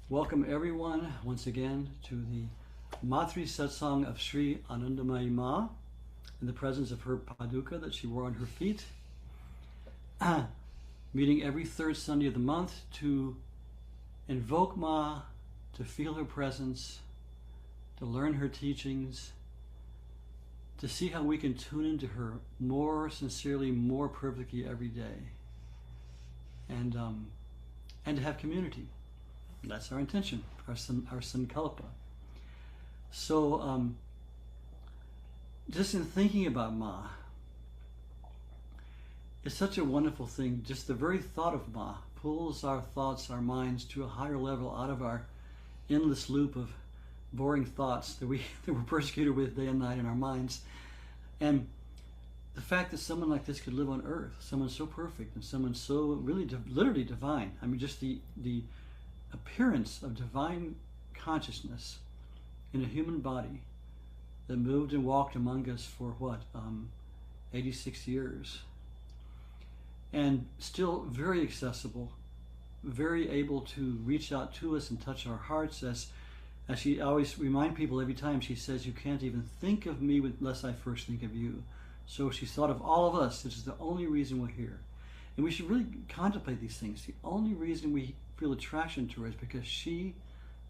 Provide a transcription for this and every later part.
Welcome everyone once again to the Matri Satsang of Sri Anandamayi Ma in the presence of her paduka that she wore on her feet. Meeting every third Sunday of the month to invoke Ma, to feel her presence, to learn her teachings, to see how we can tune into her more sincerely, more perfectly every day, and to have community. That's our intention, our sankalpa. So, just in thinking about Ma, it's such a wonderful thing. Just the very thought of Ma pulls our thoughts, our minds to a higher level out of our endless loop of boring thoughts that we're persecuted with day and night in our minds. And the fact that someone like this could live on earth, someone so perfect and someone so really literally divine. I mean, just the appearance of divine consciousness in a human body that moved and walked among us for 86 years, and still very accessible, very able to reach out to us and touch our hearts, as she always remind people every time she says, you can't even think of me unless I first think of you. So she's thought of all of us. This is the only reason we're here. And we should really contemplate these things. The only reason we feel attraction to her is because she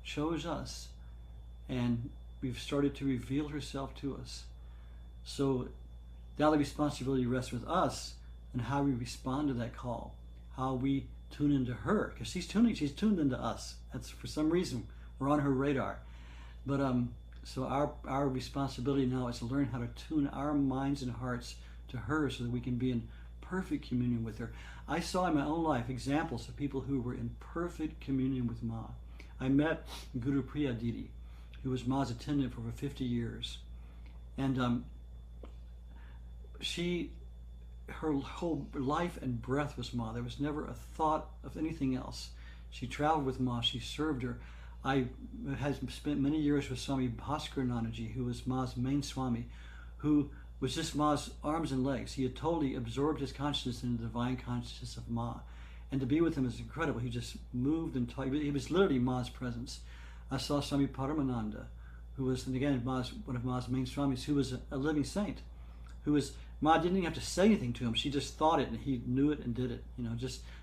chose us, and we've started to reveal herself to us. So now the responsibility rests with us and how we respond to that call, how we tune into her, because she's tuned into us. That's, for some reason, we're on her radar. But so our responsibility now is to learn how to tune our minds and hearts to her so that we can be in perfect communion with her. I saw in my own life examples of people who were in perfect communion with Ma. I met Guru Priya Didi, who was Ma's attendant for over 50 years. And her whole life and breath was Ma. There was never a thought of anything else. She traveled with Ma, she served her. I had spent many years with Swami Bhaskar Nanaji, who was Ma's main Swami, who was just Ma's arms and legs. He had totally absorbed his consciousness in the divine consciousness of Ma. And to be with him is incredible. He just moved and taught. He was literally Ma's presence. I saw Swami Paramananda, who was, and again, one of Ma's main Swamis, who was a living saint, who was, Ma didn't even have to say anything to him. She just thought it and he knew it and did it.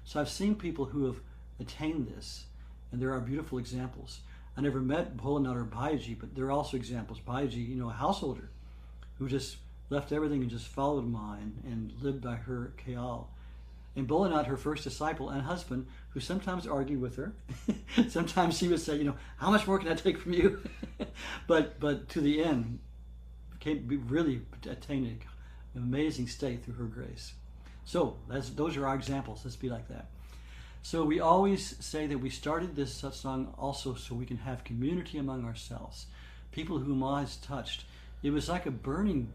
So I've seen people who have attained this, and there are beautiful examples. I never met Bholanath or Bhayaji, but there are also examples. Bhayaji, a householder who just left everything and just followed Ma and lived by her khayal. And Bholanath, her first disciple and husband, who sometimes argued with her. Sometimes she would say, how much more can I take from you? but to the end, really attained an amazing state through her grace. So those are our examples. Let's be like that. So we always say that we started this satsang also so we can have community among ourselves, people whom Ma has touched. It was like a burning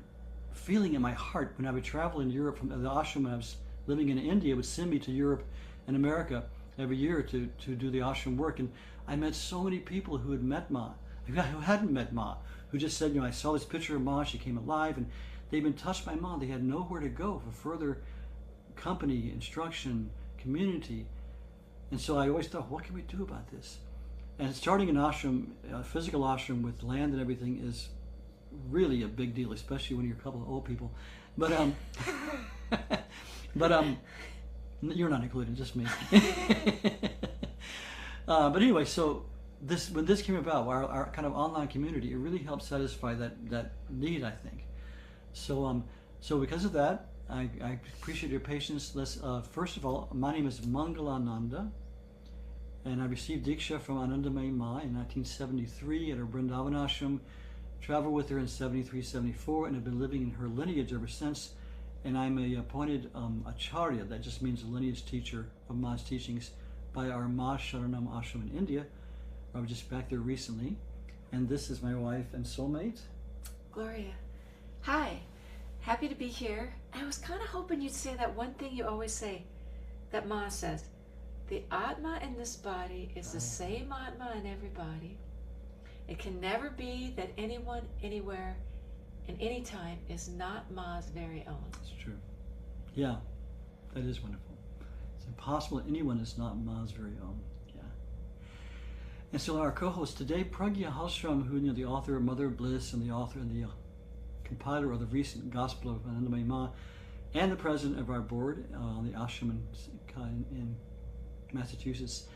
feeling in my heart when I would travel in Europe from the ashram when I was living in India. It would send me to Europe and America every year to do the ashram work. And I met so many people who had met Ma, who hadn't met Ma, who just said, I saw this picture of Ma, she came alive, and they'd been touched by Ma. They had nowhere to go for further company, instruction, community. And so I always thought, what can we do about this? And starting an ashram, a physical ashram with land and everything, is really a big deal, especially when you're a couple of old people. But you're not included, just me. But anyway, so when this came about, our kind of online community, it really helped satisfy that need, I think. So because of that, I appreciate your patience. Let's first of all, my name is Mangalananda, and I received Diksha from Anandamayi Ma in 1973 at her Vrindavan ashram. Traveled with her in 73, 74, and have been living in her lineage ever since. And I'm a appointed acharya, that just means a lineage teacher of Ma's teachings, by our Ma Sharanam ashram in India. I was just back there recently. And this is my wife and soulmate, Gloria. Hi, happy to be here. I was kind of hoping you'd say that one thing you always say, that Ma says, the Atma in this body is the same Atma in every body. It can never be that anyone, anywhere, in any time is not Ma's very own. It's true. Yeah, that is wonderful. It's impossible that anyone is not Ma's very own. Yeah. And so our co-host today, Pragya Halstrom, who the author of Mother of Bliss and the author and the compiler of the recent Gospel of Anandamayi Ma, and the president of our board on the ashram in Massachusetts,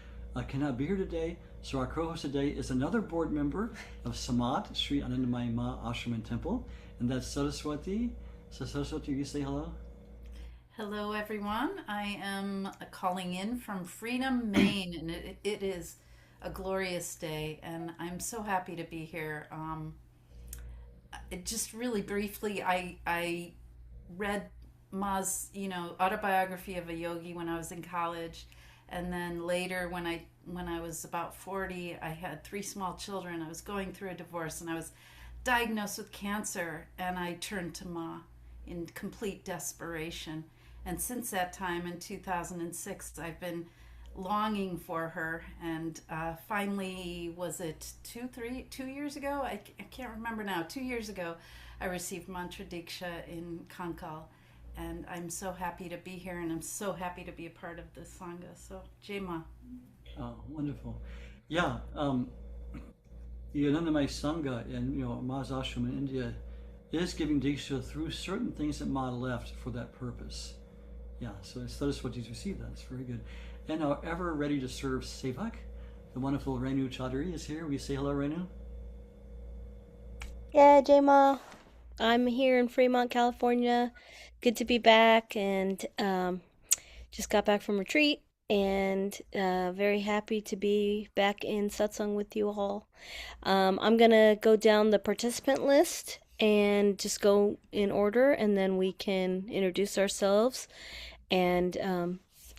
cannot be here today. So our co-host today is another board member of Samat, Sri Anandamayi Ma Ashram and Temple, and that's Saraswati. So Saraswati, you say hello? Hello, everyone. I am calling in from Freedom, Maine, and it is a glorious day, and I'm so happy to be here. Just really briefly, I read Ma's autobiography of a yogi when I was in college, and then later when I was about 40, I had three small children. I was going through a divorce, and I was diagnosed with cancer, and I turned to Ma in complete desperation. And since that time in 2006, I've been longing for her. And finally, was it 2 years ago? I can't remember now. 2 years ago, I received Mantra Diksha in Kankal. And I'm so happy to be here, and I'm so happy to be a part of this Sangha. So, Jai Ma. Oh, wonderful. Yeah, the Anandamayi Sangha and Ma's ashram in India is giving Diksha through certain things that Ma left for that purpose. Yeah, so that is what he's received. That's very good. And our ever ready to serve Sevak, the wonderful Renu Chaudhary, is here. We say hello, Renu. Yeah, Jayma. I'm here in Fremont, California. Good to be back, and just got back from retreat, and very happy to be back in satsang with you all. I'm gonna go down the participant list and just go in order, and then we can introduce ourselves and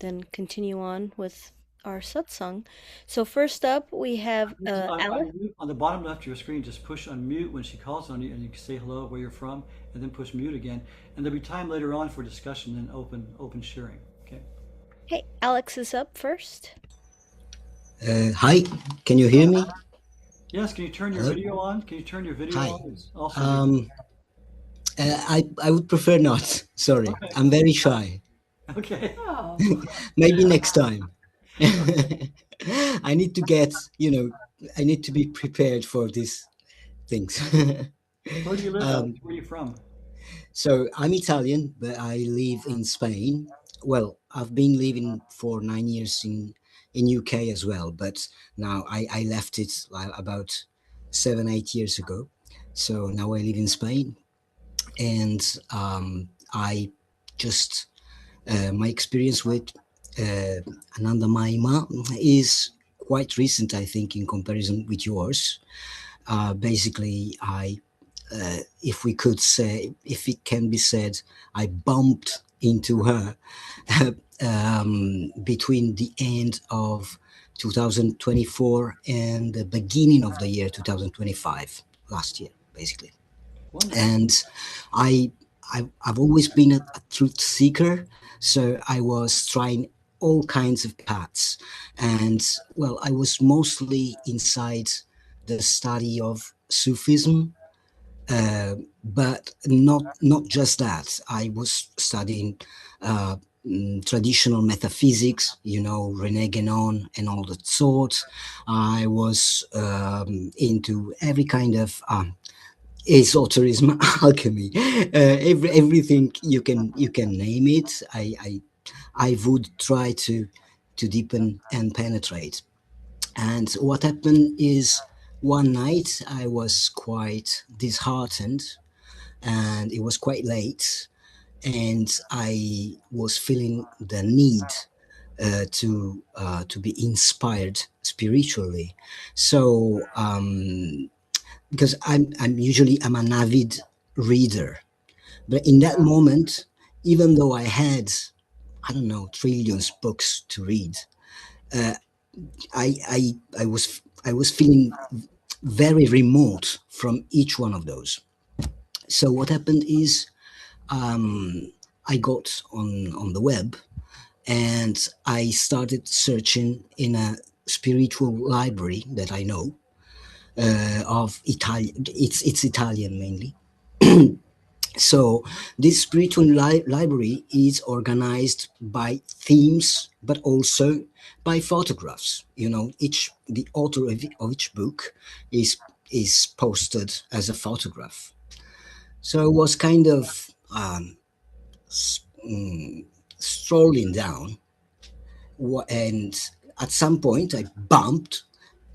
then continue on with our satsang. So first up, we have Alex. On the bottom left of your screen, just push unmute when she calls on you, and you can say hello, where you're from, and then push mute again. And there'll be time later on for discussion and open sharing. Okay. Hey, Alex is up first. Hi, can you hear me? Yes, can you turn your video on? Can you turn your video Hi. on? It's also I would prefer not. Sorry, Okay. I'm very shy. Okay. Oh, Maybe next time. I need to I need to be prepared for these things. Where do you live, Alex? Where are you from? So I'm Italian, but I live in Spain. Well, I've been living for 9 years in UK as well, but now I left it about 7-8 years ago. So now I live in Spain, and I just my experience with Anandamayi Ma is quite recent, I think, in comparison with yours. Basically, if it can be said, I bumped into her between the end of 2024 and the beginning of the year 2025, last year, basically. Wonderful. And I've always been a truth seeker, so I was trying all kinds of paths, and well, I was mostly inside the study of Sufism, but not just that. I was studying traditional metaphysics, René Guénon and all that sort. I was into every kind of esoterism, alchemy, everything you can name it. I would try to deepen and penetrate. And what happened is, one night I was quite disheartened, and it was quite late, and I was feeling the need to be inspired spiritually. So because I'm an avid reader, but in that moment, even though I had, I don't know, trillions books to read, I was feeling very remote from each one of those. So what happened is, I got on the web, and I started searching in a spiritual library that I know of Italian. It's Italian mainly. So this spiritual library is organized by themes, but also by photographs. You know, each the author of each book is is posted as a photograph. So it was kind of strolling down, and at some point I bumped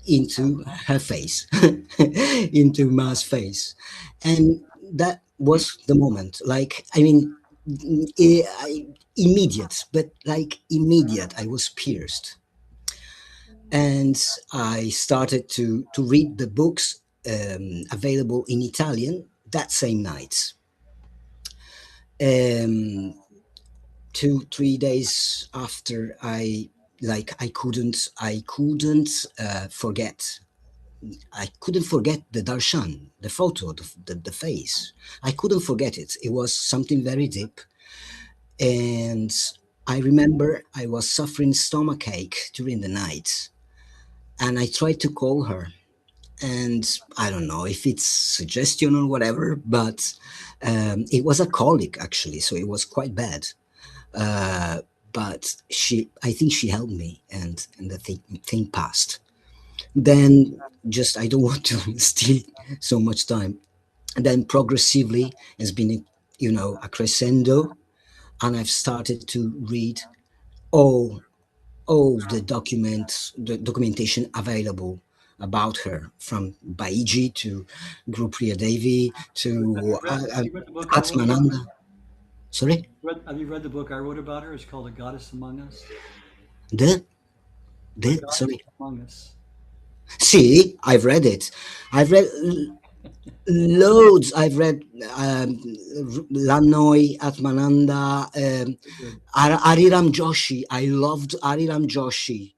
into her face, into Ma's face, and that was the moment. Like, I mean, immediate, but like immediate, I was pierced, and I started to read the books available in Italian that same night. Um, 2 3 days after, I forget. I couldn't forget the darshan, the photo, the face. I couldn't forget it. It was something very deep. And I remember I was suffering stomachache during the night, and I tried to call her. And I don't know if it's suggestion or whatever, but it was a colic actually, so it was quite bad. Uh, but I think she helped me, and the thing passed. Then, just I don't want to steal so much time. And then progressively has been, a crescendo, and I've started to read all the documentation available about her, from Baiji to Guru Priya Devi to Have you read the book I wrote about her? Atmananda. Sorry, Have you read the book I wrote about her? It's called A Goddess Among Us. the A the Goddess sorry. Among Us. See, I've read it. I've read loads. I've read Lanoi, Atmananda, Good. Ariram Joshi. I loved Ariram Joshi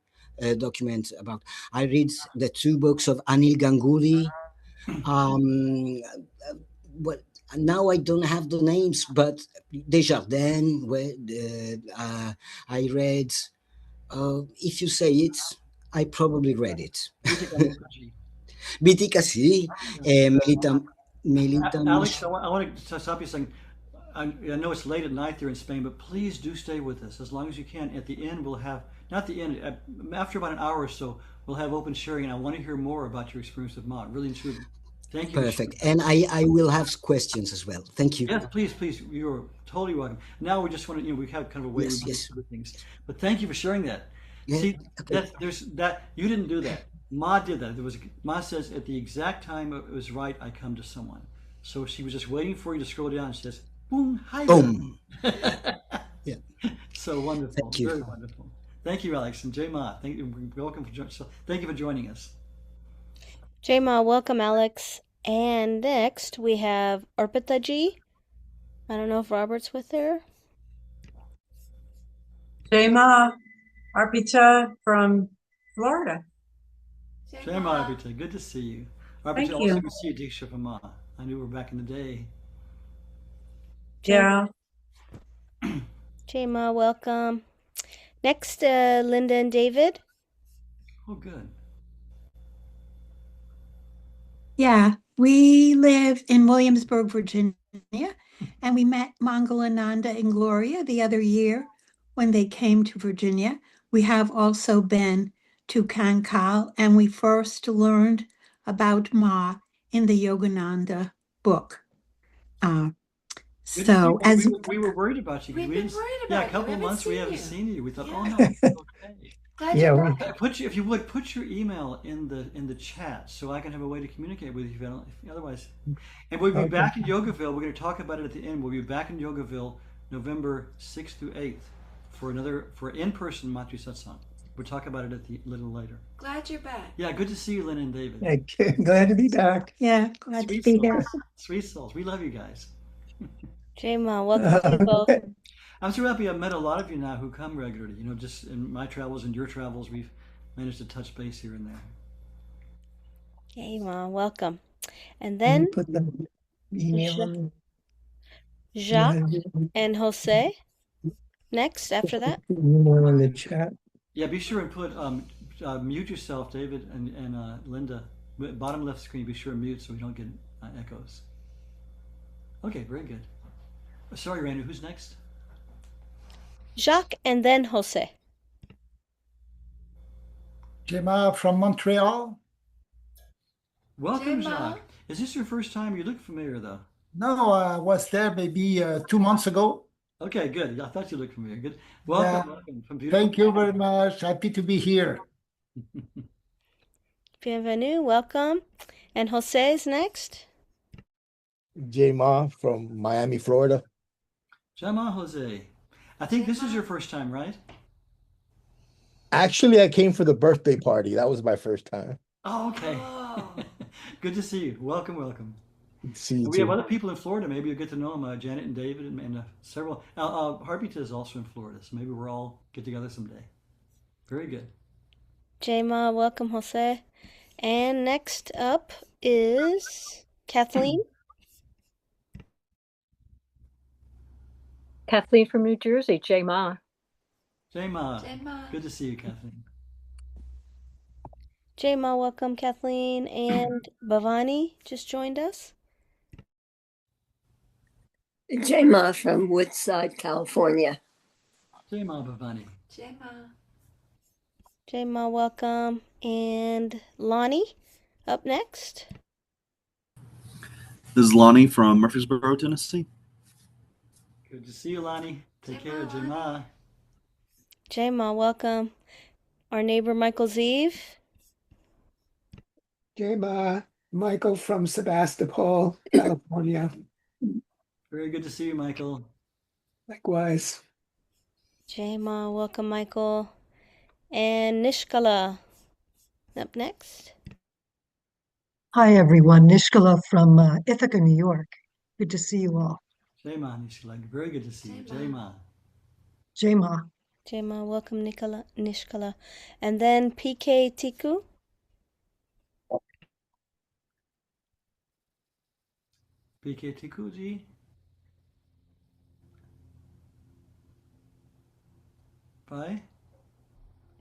document about. I read the two books of Anil Ganguly. Um, what now I don't have the names, but Desjardins. Where I read. If you say it, I probably read it. Vitika Mukherjee. BTK sì, Melita Alex, Mish. I want to stop you saying, I know it's late at night there in Spain, but please do stay with us as long as you can. At the end, we'll have, not the end, after about an hour or so, we'll have open sharing, and I want to hear more about your experience with Ma. Really and truly. Thank you for sharing Perfect. that. And I will have questions as well. Thank you. Yes, please, please. You're totally welcome. Now we just want to, we have kind of a way we Yes, move yes. through things. But thank you for sharing that. Yeah, See, okay. there's that you didn't do that. Ma did that. There was Ma says at the exact time it was right, I come to someone. So she was just waiting for you to scroll down. And she says, "Boom, hi there." Boom. Yeah. So wonderful, Thank you. very wonderful. Thank you, Alex and Jay Ma. Thank you. Welcome for so thank you for joining us. Jayma, welcome, Alex. And next we have Arpita Ji. I don't know if Robert's with her. Jema Arpita from Florida. Jay Ma, Abhita, good to see you. Abhita, Thank also you. good to see you, Diksha from Ma. I knew her back in the day. Yeah. Jayma, welcome. Next, Linda and David. Oh, good. Yeah, we live in Williamsburg, Virginia, and we met Mangalananda and Gloria the other year when they came to Virginia. We have also been to Kankal, and we first learned about Ma in the Yogananda book. Uh, Good to see you. so as We were worried about you because We've we been didn't. worried Yeah, a about you. We couple of haven't months we seen haven't you. seen you. We thought, oh Yeah. no, it's okay. Glad Yeah, you're we- back. If you would put your email in the chat so I can have a way to communicate with you. If you don't, if, otherwise, and we'll be Okay. back in Yogaville. We're going to talk about it at the end. We'll be back in Yogaville November 6th through 8th for in-person Matri Satsang. We'll talk about it at the little later. Glad you're back. Yeah, good to see you, Lynn and David. Glad to be back. yeah, glad to Sweet be souls, here. sweet souls. We love you guys. Jayma, welcome to you both. I'm so happy I've met a lot of you now who come regularly. You know, just in my travels and your travels, we've managed to touch base here and there. Jayma, welcome. And Can you then put the email Ja- on? Jacques and Jose. Next, after that. Email in the chat. Yeah, be sure and put mute yourself, David and Linda. Bottom left screen, be sure and mute so we don't get echoes. Okay, very good. Sorry, Raina, who's next? Jacques and then Jose. Gemma from Montreal. Welcome, Gemma. Jacques. Is this your first time? You look familiar, though. No, I was there maybe 2 months ago. Okay, good. I thought you looked familiar. Good. Yeah. Welcome from beautiful. Thank you very much. Happy to be here. Bienvenue, welcome. And Jose is next. J-Ma from Miami, Florida. Jama Jose. I think this is your first time, right? Actually, I came for the birthday party. That was my first time. Oh, okay. Oh. Good to see you. Welcome, welcome. See you We have too. other people in Florida. Maybe you'll get to know them. Janet and David and several. Harpita is also in Florida, so maybe we'll all get together someday. Very good. J-Ma, welcome, Jose. And next up is Kathleen. Kathleen from New Jersey, J-Ma. Jama. Gemma. Good to see you, Kathleen. J-Ma, welcome, Kathleen. And Bhavani just joined us. Jayma from Woodside, California. Jama Bhavani. Gemma. J-Ma, welcome. And Lonnie up next. This is Lonnie from Murfreesboro, Tennessee. Good to see you, Lonnie. Take Jama, care, Jama. J-Ma, welcome. Our neighbor Michael Zeev. J-Ma, Michael from Sebastopol, California. Very good to see you, Michael. Likewise. J-Ma, welcome, Michael. And Nishkala up next. Hi, everyone. Nishkala from Ithaca, New York. Good to see you all. Jama, Nishla. Very good to see you. Jama. J-Ma. J-Ma, welcome, Nishkala. And then PK Tiku. PK Tikuji. Bye.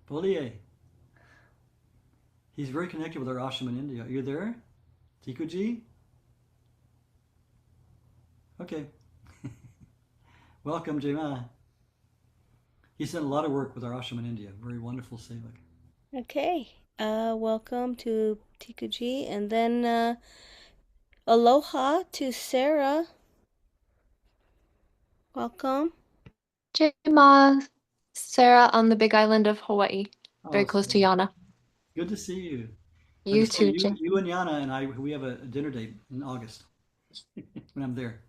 Bolier. He's very connected with our ashram in India. Are you there? Tikuji? Okay. Welcome, Jema. He's done a lot of work with our ashram in India. Very wonderful sevak. Okay. Welcome to Tikuji. And then aloha to Sarah. Welcome. J-Ma, Sarah on the big island of Hawaii, very Oh, close to Sarah. Yana. Good to see you. You Understand too, J. you and Yana and I, we have a dinner date in August when I'm there.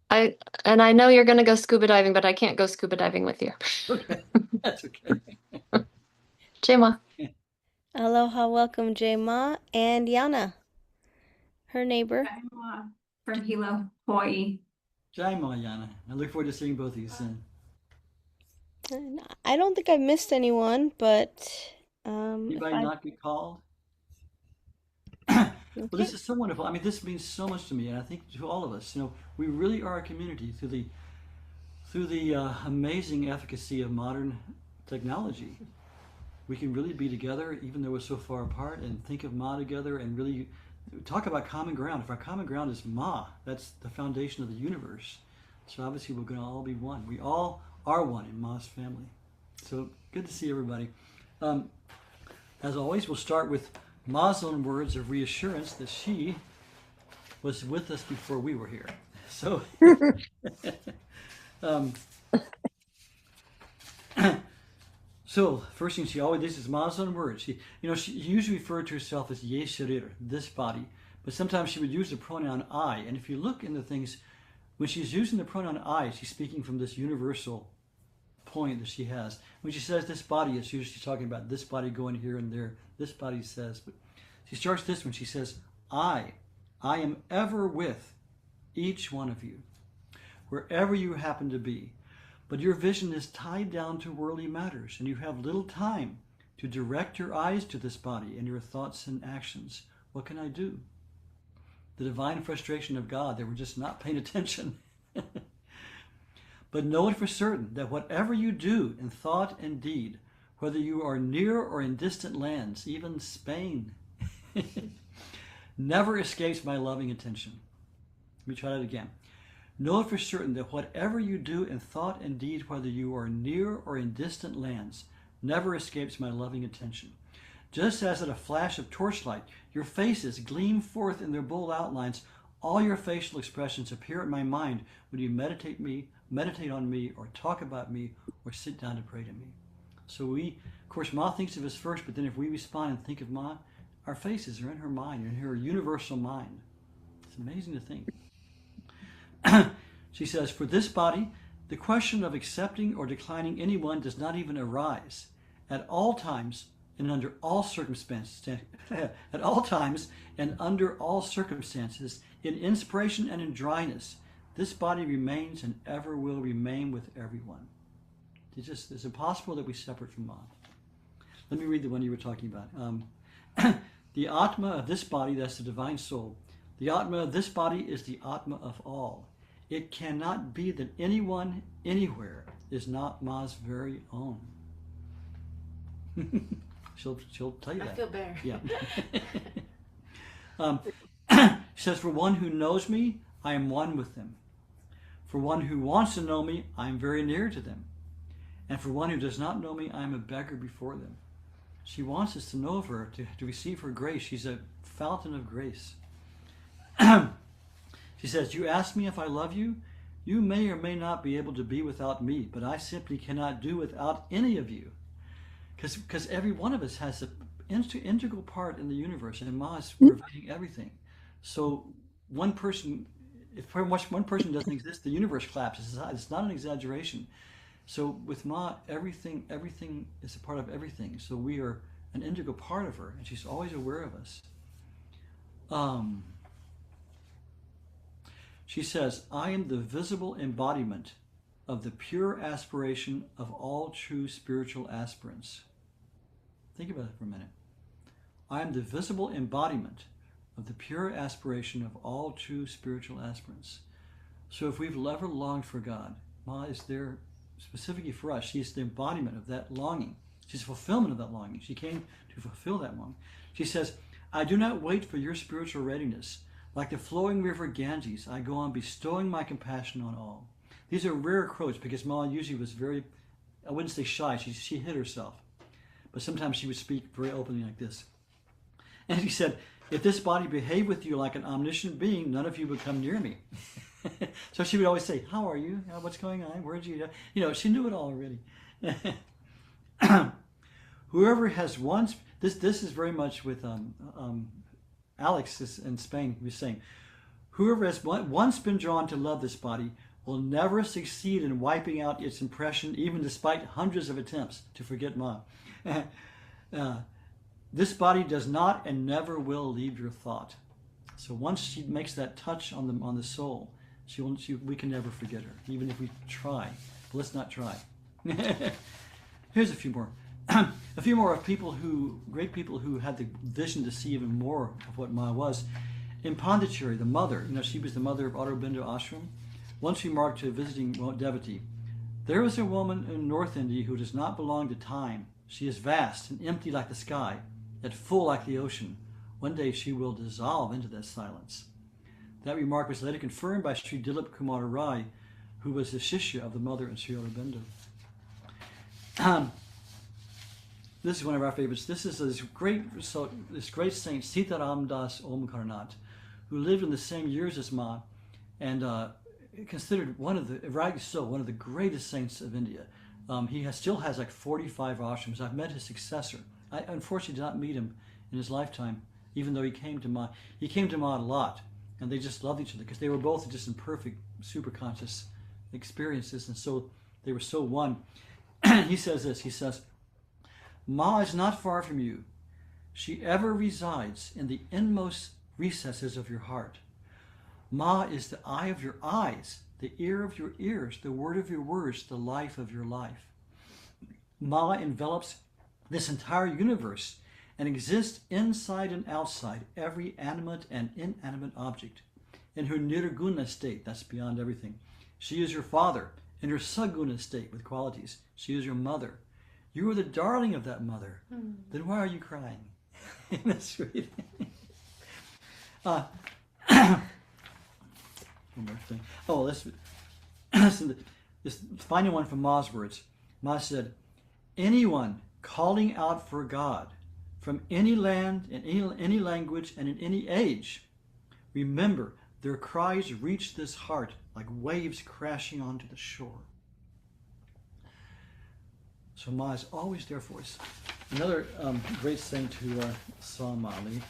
I know you're gonna go scuba diving, but I can't go scuba diving with you. Okay, that's okay. J-Ma. Aloha, welcome, J-Ma. And Yana, her neighbor. From Hilo, Hawaii. Jai Ma, Yana. I look forward to seeing both of you soon. And I don't think I've missed anyone, but if Anybody I not get called? Well, this is so wonderful. I mean, this means so much to me, and I think to all of us. You know, we really are a community through the amazing efficacy of modern technology. We can really be together, even though we're so far apart, and think of Ma together, and really talk about common ground. If our common ground is Ma, that's the foundation of the universe. So obviously, we're going to all be one. We all are one in Ma's family. So good to see everybody. As always, we'll start with Ma's own words of reassurance that she was with us before we were here. So, so first thing she always, this is Ma's own words. She usually referred to herself as Ye Sharir, this body, but sometimes she would use the pronoun I. And if you look into things, when she's using the pronoun I, she's speaking from this universal point that she has. When she says this body, it's usually talking about this body going here and there. This body says, but she starts this when she says, I am ever with each one of you, wherever you happen to be. But your vision is tied down to worldly matters, and you have little time to direct your eyes to this body and your thoughts and actions. What can I do? The divine frustration of God, they were just not paying attention. But know it for certain that whatever you do in thought and deed, whether you are near or in distant lands, even Spain, never escapes my loving attention. Let me try that again. Know for certain that whatever you do in thought and deed, whether you are near or in distant lands, never escapes my loving attention. Just as at a flash of torchlight, your faces gleam forth in their bold outlines, all your facial expressions appear in my mind when you meditate on me, or talk about me, or sit down to pray to me. So of course, Ma thinks of us first, but then if we respond and think of Ma, our faces are in her mind, in her universal mind. It's amazing to think. She says, for this body, the question of accepting or declining anyone does not even arise. At all times and under all circumstances, at all times and under all circumstances, in inspiration and in dryness, this body remains and ever will remain with everyone. It's impossible that we separate from Ma. Let me read the one you were talking about. The Atma of this body, that's the divine soul, the Atma of this body is the Atma of all. It cannot be that anyone, anywhere, is not Ma's very own. She'll tell you that. I feel better. Yeah. She says, for one who knows me, I am one with them. For one who wants to know me, I am very near to them. And for one who does not know me, I am a beggar before them. She wants us to know of her, to receive her grace. She's a fountain of grace. She says, you ask me if I love you? You may or may not be able to be without me, but I simply cannot do without any of you. Because every one of us has an integral part in the universe, and Ma is pervading everything. So if one person doesn't exist, the universe collapses. It's not an exaggeration. So with Ma, everything is a part of everything. So we are an integral part of her, and she's always aware of us. She says, I am the visible embodiment of the pure aspiration of all true spiritual aspirants. Think about it for a minute. I am the visible embodiment of the pure aspiration of all true spiritual aspirants. So if we've ever longed for God, Ma is there specifically for us. She's the embodiment of that longing. She's the fulfillment of that longing. She came to fulfill that longing. She says, I do not wait for your spiritual readiness. Like the flowing river Ganges, I go on bestowing my compassion on all. These are rare quotes because Ma usually was very, I wouldn't say shy, she hid herself. But sometimes she would speak very openly like this. And she said, if this body behaved with you like an omniscient being, none of you would come near me. So she would always say, how are you? What's going on? Where'd you? She knew it all already. Whoever has once, this is very much with Alex in Spain, was saying, whoever has once been drawn to love this body will never succeed in wiping out its impression, even despite hundreds of attempts to forget Ma. This body does not and never will leave your thought. So once she makes that touch on the soul, we can never forget her, even if we try. But let's not try. Here's a few more. A few more of great people who had the vision to see even more of what Ma was. In Pondicherry, the mother, she was the mother of Aurobindo Ashram, once remarked to a visiting devotee, there is a woman in North India who does not belong to time. She is vast and empty like the sky, yet full like the ocean. One day she will dissolve into that silence. That remark was later confirmed by Sri Dilip Kumar Rai, who was the Shishya of the mother and Sri Aurobindo. This is one of our favorites. This is this great saint, Sitaram Das Omkarnath, who lived in the same years as Ma, and considered rightly so, one of the greatest saints of India. He still has like 45 ashrams. I've met his successor. I unfortunately did not meet him in his lifetime, even though he came to Ma. He came to Ma a lot, and they just loved each other because they were both just in perfect, super conscious experiences, and so they were so one. He says this. He says, Ma is not far from you. She ever resides in the inmost recesses of your heart. Ma is the eye of your eyes, the ear of your ears, the word of your words, the life of your life. Ma envelops this entire universe and exists inside and outside every animate and inanimate object. In her nirguna state, that's beyond everything, she is your father. In her saguna state with qualities, she is your mother. You are the darling of that mother. Then why are you crying? That's sweet. one more thing. Oh, let's this final one from Ma's words. Ma said, anyone calling out for God from any land, in any language, and in any age, remember their cries reach this heart like waves crashing onto the shore. So Ma is always there for us. Another great saying to Swami.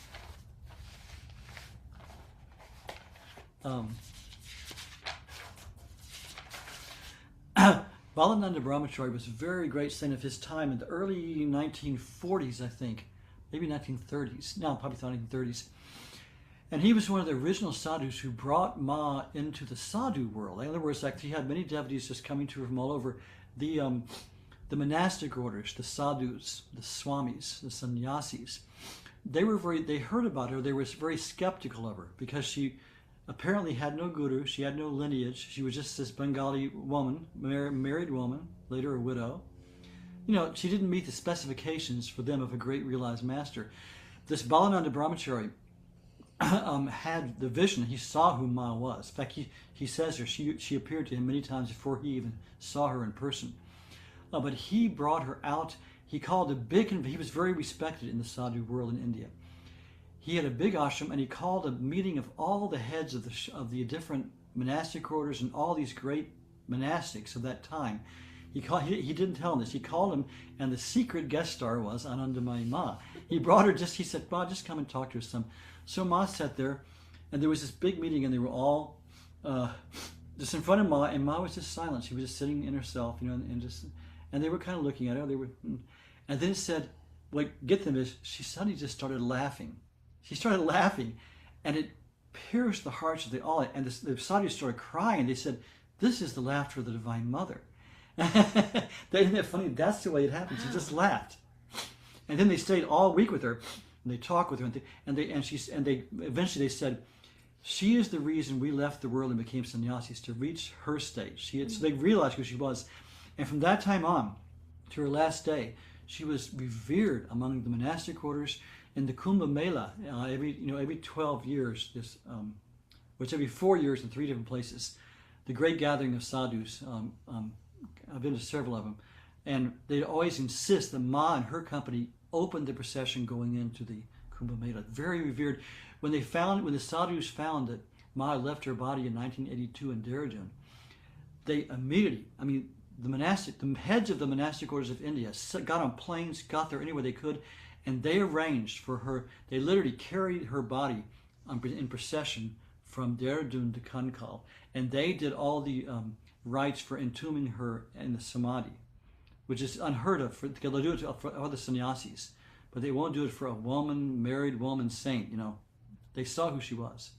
Balananda Brahmachari was a very great saint of his time in the early 1940s, I think, maybe 1930s. No, probably the 1930s. And he was one of the original sadhus who brought Ma into the sadhu world. In other words, like he had many devotees just coming to her from all over. The monastic orders, the sadhus, the swamis, the sannyasis, they heard about her. They were very skeptical of her because she apparently had no guru. She had no lineage. She was just this Bengali woman, married woman, later a widow. You know, she didn't meet the specifications for them of a great realized master. This Balananda Brahmachari had the vision. He saw who Ma was. In fact, he says her. She appeared to him many times before he even saw her in person. But he brought her out. He called a big. He was very respected in the sadhu world in India. He had a big ashram, and he called a meeting of all the heads of the different monastic orders and all these great monastics of that time. He didn't tell them this. He called them, and the secret guest star was Anandamayi Ma. He brought her. He said, "Ma, just come and talk to us some." So Ma sat there, and there was this big meeting, and they were all just in front of Ma, and Ma was just silent. She was just sitting in herself, you know, and they were kind of looking at her. And then it said, "What get them is," she suddenly just started laughing. She started laughing, and it pierced the hearts of the all. And the sadhus started crying. They said, "This is the laughter of the Divine Mother." Isn't that funny? That's the way it happened. She just laughed, and then they stayed all week with her. And they talked with her, and they eventually they said, "She is the reason we left the world and became sannyasis to reach her state." So they realized who she was, and from that time on, to her last day, she was revered among the monastic orders. In the Kumbh Mela, every 12 years, which every 4 years in 3 different places, the great gathering of sadhus. I've been to several of them, and they always insist that Ma and her company opened the procession going into the Kumbh Mela. Very revered. When the sadhus found that Ma left her body in 1982 in Dehradun, they immediately, the heads of the monastic orders of India got on planes, got there any way they could, and they arranged for her. They literally carried her body in procession from Dehradun to Kankal, and they did all the rites for entombing her in the samadhi, which is unheard of. They'll do it for other sannyasis, but they won't do it for a married woman saint. You know, they saw who she was.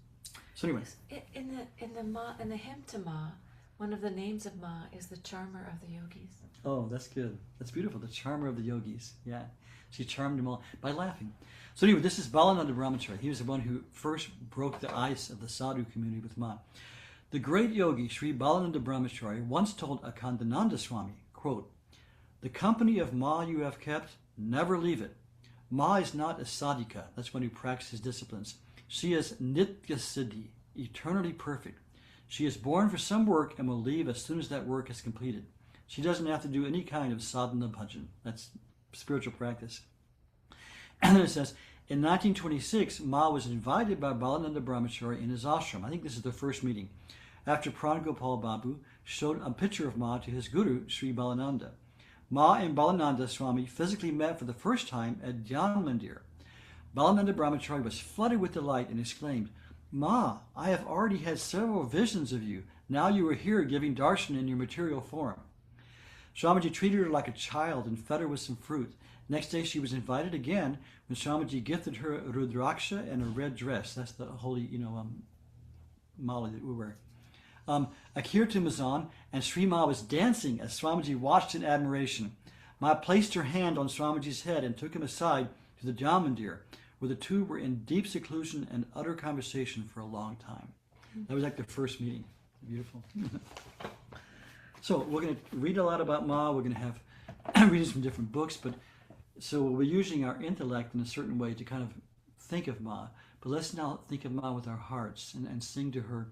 So, anyways, in the hymn to Ma, one of the names of Ma is the charmer of the yogis. Oh, that's good. That's beautiful. The charmer of the yogis. Yeah, she charmed them all by laughing. So anyway, this is Balananda Brahmachari. He was the one who first broke the ice of the sadhu community with Ma. The great yogi, Sri Balananda Brahmachari, once told Akhandananda Swami, quote, "The company of Ma you have kept, never leave it. Ma is not a sadhika," that's one who practices disciplines. "She is nitya siddhi, eternally perfect. She is born for some work and will leave as soon as that work is completed. She doesn't have to do any kind of sadhana bhajan." That's spiritual practice. And then it says, in 1926, Ma was invited by Balananda Brahmachari in his ashram. I think this is their first meeting. After Pranagopal Babu showed a picture of Ma to his guru, Sri Balananda. Ma and Balananda Swami physically met for the first time at Dhyan Mandir. Balananda Brahmachari was flooded with delight and exclaimed, "Ma, I have already had several visions of you. Now you are here giving darshan in your material form." Swamiji treated her like a child and fed her with some fruit. Next day she was invited again when Swamiji gifted her a rudraksha and a red dress. That's the holy, mala that we wear. A kirtan was on, and Sri Ma was dancing as Swamiji watched in admiration. Ma placed her hand on Swamiji's head and took him aside to the Dhyan Mandir, where the two were in deep seclusion and utter conversation for a long time. That was like the first meeting. Beautiful. So we're going to read a lot about Ma. We're going to have readings from different books, so we'll be using our intellect in a certain way to kind of think of Ma. But let's now think of Ma with our hearts and sing to her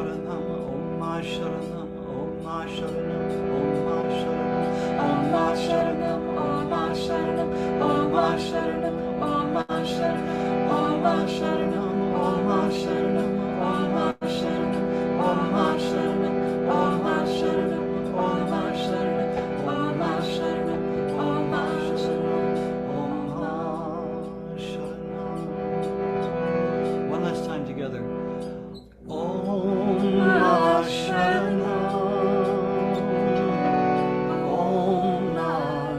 Sharanam, Om Sharanam, Om Sharanam, Om Sharanam, Om Sharanam, Om Sharanam, Om Sharanam, Om Sharanam, Om Sharanam, Om Sharanam. One last time together. Om Sharanam, Om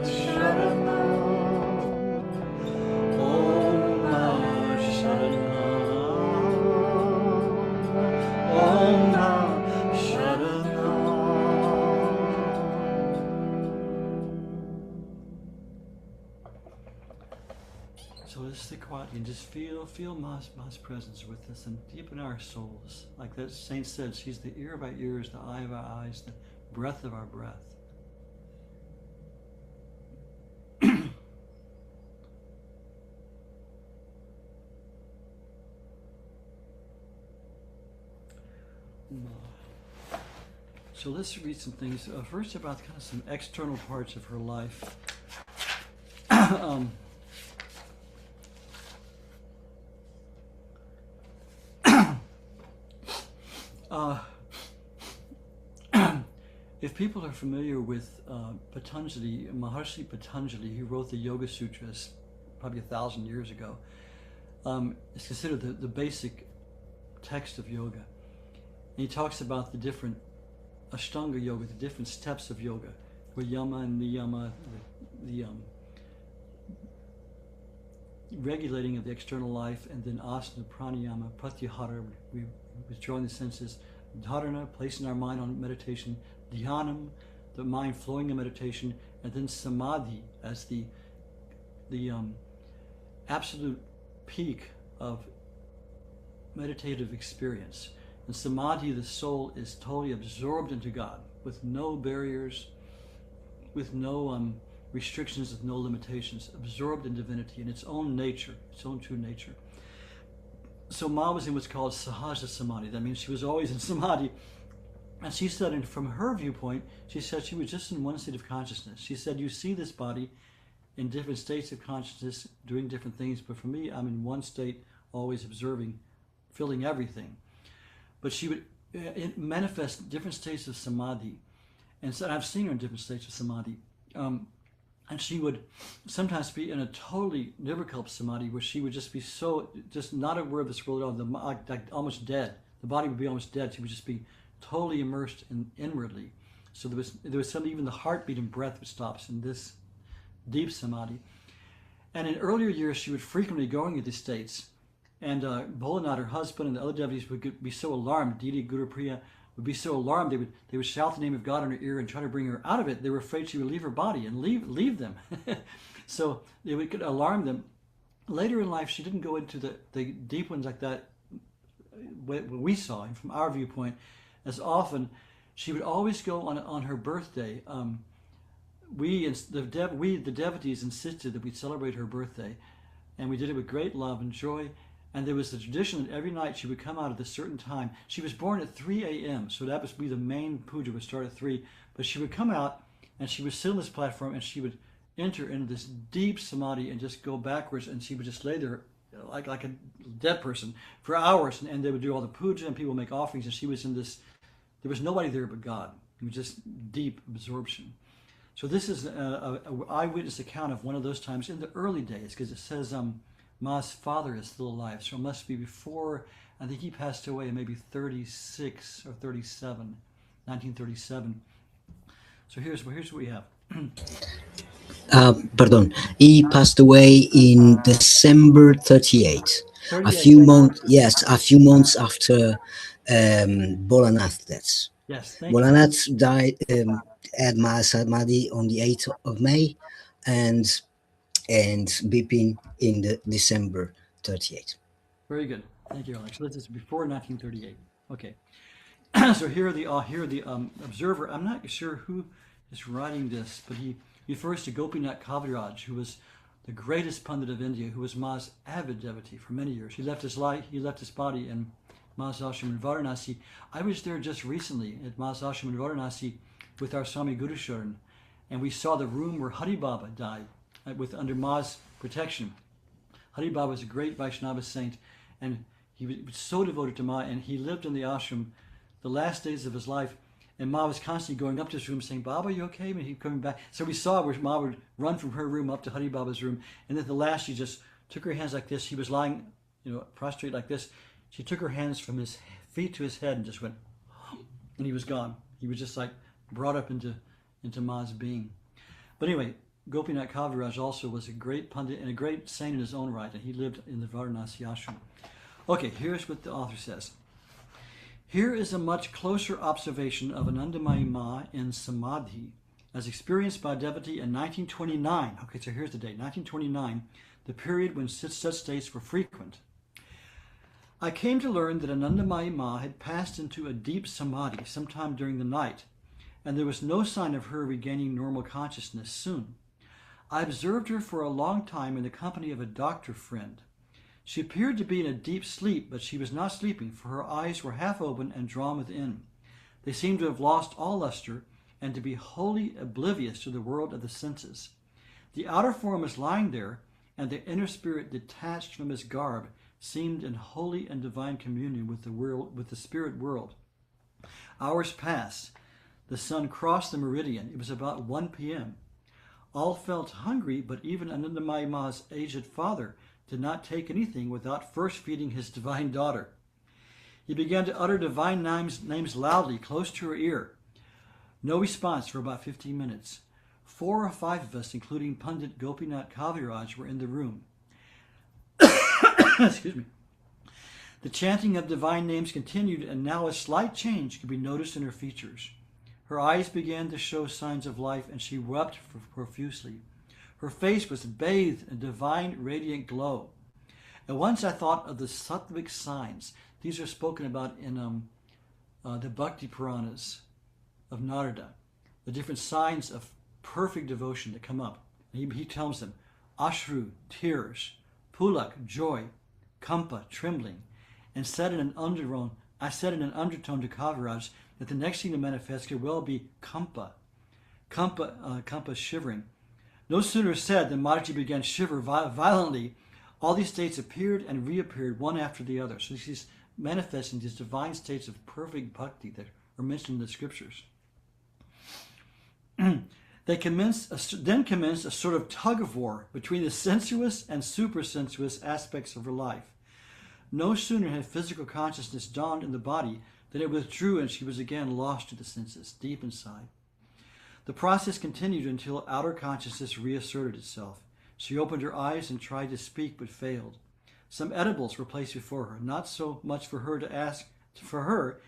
Sharanam, Om Sharanam, Om Sharanam. So let's stay quiet and just feel Ma's presence with us and deep in our souls. Like that saint said, she's the ear of our ears, the eye of our eyes, the breath of our breath. So let's read some things. First about kind of some external parts of her life. If people are familiar with Patanjali, Maharishi Patanjali, who wrote the Yoga Sutras probably 1,000 years ago, it's considered the basic text of yoga. And he talks about the different Ashtanga yoga, the different steps of yoga, where yama and niyama, the regulating of the external life, and then asana, pranayama, pratyahara, we withdrawing the senses, dharana, placing our mind on meditation, dhyanam, the mind flowing in meditation, and then samadhi as the absolute peak of meditative experience. In samadhi, the soul is totally absorbed into God, with no barriers, with no restrictions, with no limitations, absorbed in divinity, in its own nature, its own true nature. So Ma was in what's called sahaja samadhi. That means she was always in samadhi. And she said, and from her viewpoint, she said she was just in one state of consciousness. She said, you see this body in different states of consciousness, doing different things, but for me, I'm in one state, always observing, feeling everything. But she would manifest different states of samadhi. And so I've seen her in different states of samadhi. And she would sometimes be in a totally nirvikalpa samadhi, where she would just be so, just not aware of this world at all, like almost dead. The body would be almost dead. She would just be totally immersed inwardly. So there was some, even the heartbeat and breath would stop in this deep samadhi. And in earlier years, she would frequently go into these states. And Bholanath, her husband, and the other devotees would be so alarmed. Didi, Guru Priya would be so alarmed. They would shout the name of God in her ear and try to bring her out of it. They were afraid she would leave her body and leave them. So they would alarm them. Later in life, she didn't go into the deep ones like that. What we saw, and from our viewpoint, as often, she would always go on her birthday. We, the devotees, insisted that we celebrate her birthday, and we did it with great love and joy. And there was the tradition that every night she would come out at a certain time. She was born at 3 a.m., so that would be the main puja would start at 3. But she would come out, and she would sit on this platform, and she would enter into this deep samadhi and just go backwards, and she would just lay there like a dead person for hours, and they would do all the puja, and people would make offerings, and she was in this, there was nobody there but God. It was just deep absorption. So this is an eyewitness account of one of those times in the early days, because it says Ma's father is still alive, so it must be before, I think he passed away in maybe 36 or 37, 1937. So here's what we have. Pardon. He passed away in December 38. A few months after Bholanath's death. Yes, thank Bholanath died at Mahasamadhi on the 8th of May, and Bipin in the December 38. Very good. Thank you, Alex. This is before 1938. Okay. So here are the observer. I'm not sure who is writing this, but he refers to Gopinath Kaviraj, who was the greatest Pandit of India, who was Ma's avid devotee for many years. He left his body in Ma's ashram in Varanasi. I was there just recently at Ma's ashram in Varanasi with our Swami Guru Sharan, and we saw the room where Hari Baba died. under Ma's protection. Hari Baba was a great Vaishnava saint, and he was so devoted to Ma, and he lived in the ashram the last days of his life, and Ma was constantly going up to his room saying, Baba, you okay? And he'd coming back. So we saw where Ma would run from her room up to Hari Baba's room, and at the last she just took her hands like this. He was lying, prostrate like this. She took her hands from his feet to his head and just went, and he was gone. He was just like brought up into Ma's being. But anyway, Gopinath Kaviraj also was a great pundit and a great saint in his own right, and he lived in the Varanasi ashram. Okay, here's what the author says. Here is a much closer observation of Anandamayi Ma in Samadhi, as experienced by a devotee in 1929. Okay, so here's the date, 1929, the period when such states were frequent. I came to learn that Anandamayi Ma had passed into a deep Samadhi sometime during the night, and there was no sign of her regaining normal consciousness soon. I observed her for a long time in the company of a doctor friend. She appeared to be in a deep sleep, but she was not sleeping, for her eyes were half open and drawn within. They seemed to have lost all luster and to be wholly oblivious to the world of the senses. The outer form was lying there, and the inner spirit, detached from its garb, seemed in holy and divine communion with the world, with the spirit world. Hours passed. The sun crossed the meridian. It was about 1 p.m. All felt hungry, but even Anandamayi Ma's aged father did not take anything without first feeding his divine daughter. He began to utter divine names loudly, close to her ear. No response for about 15 minutes. 4 or 5 of us, including Pandit Gopinath Kaviraj, were in the room. Excuse me. The chanting of divine names continued, and now a slight change could be noticed in her features. Her eyes began to show signs of life, and she wept profusely. Her face was bathed in divine radiant glow. At once I thought of the sattvic signs. These are spoken about in the Bhakti Puranas of Narada, the different signs of perfect devotion that come up. And he tells them, ashru, tears, pulak, joy, kampa, trembling, and said in an undertone, to Kaviraj that the next thing to manifest could well be kampa, shivering. No sooner said than Mataji began to shiver violently. All these states appeared and reappeared one after the other. So she's manifesting these divine states of perfect bhakti that are mentioned in the scriptures. Then commenced a sort of tug of war between the sensuous and supersensuous aspects of her life. No sooner had physical consciousness dawned in the body than it withdrew and she was again lost to the senses, deep inside. The process continued until outer consciousness reasserted itself. She opened her eyes and tried to speak, but failed. Some edibles were placed before her, not so much for her to ask for her,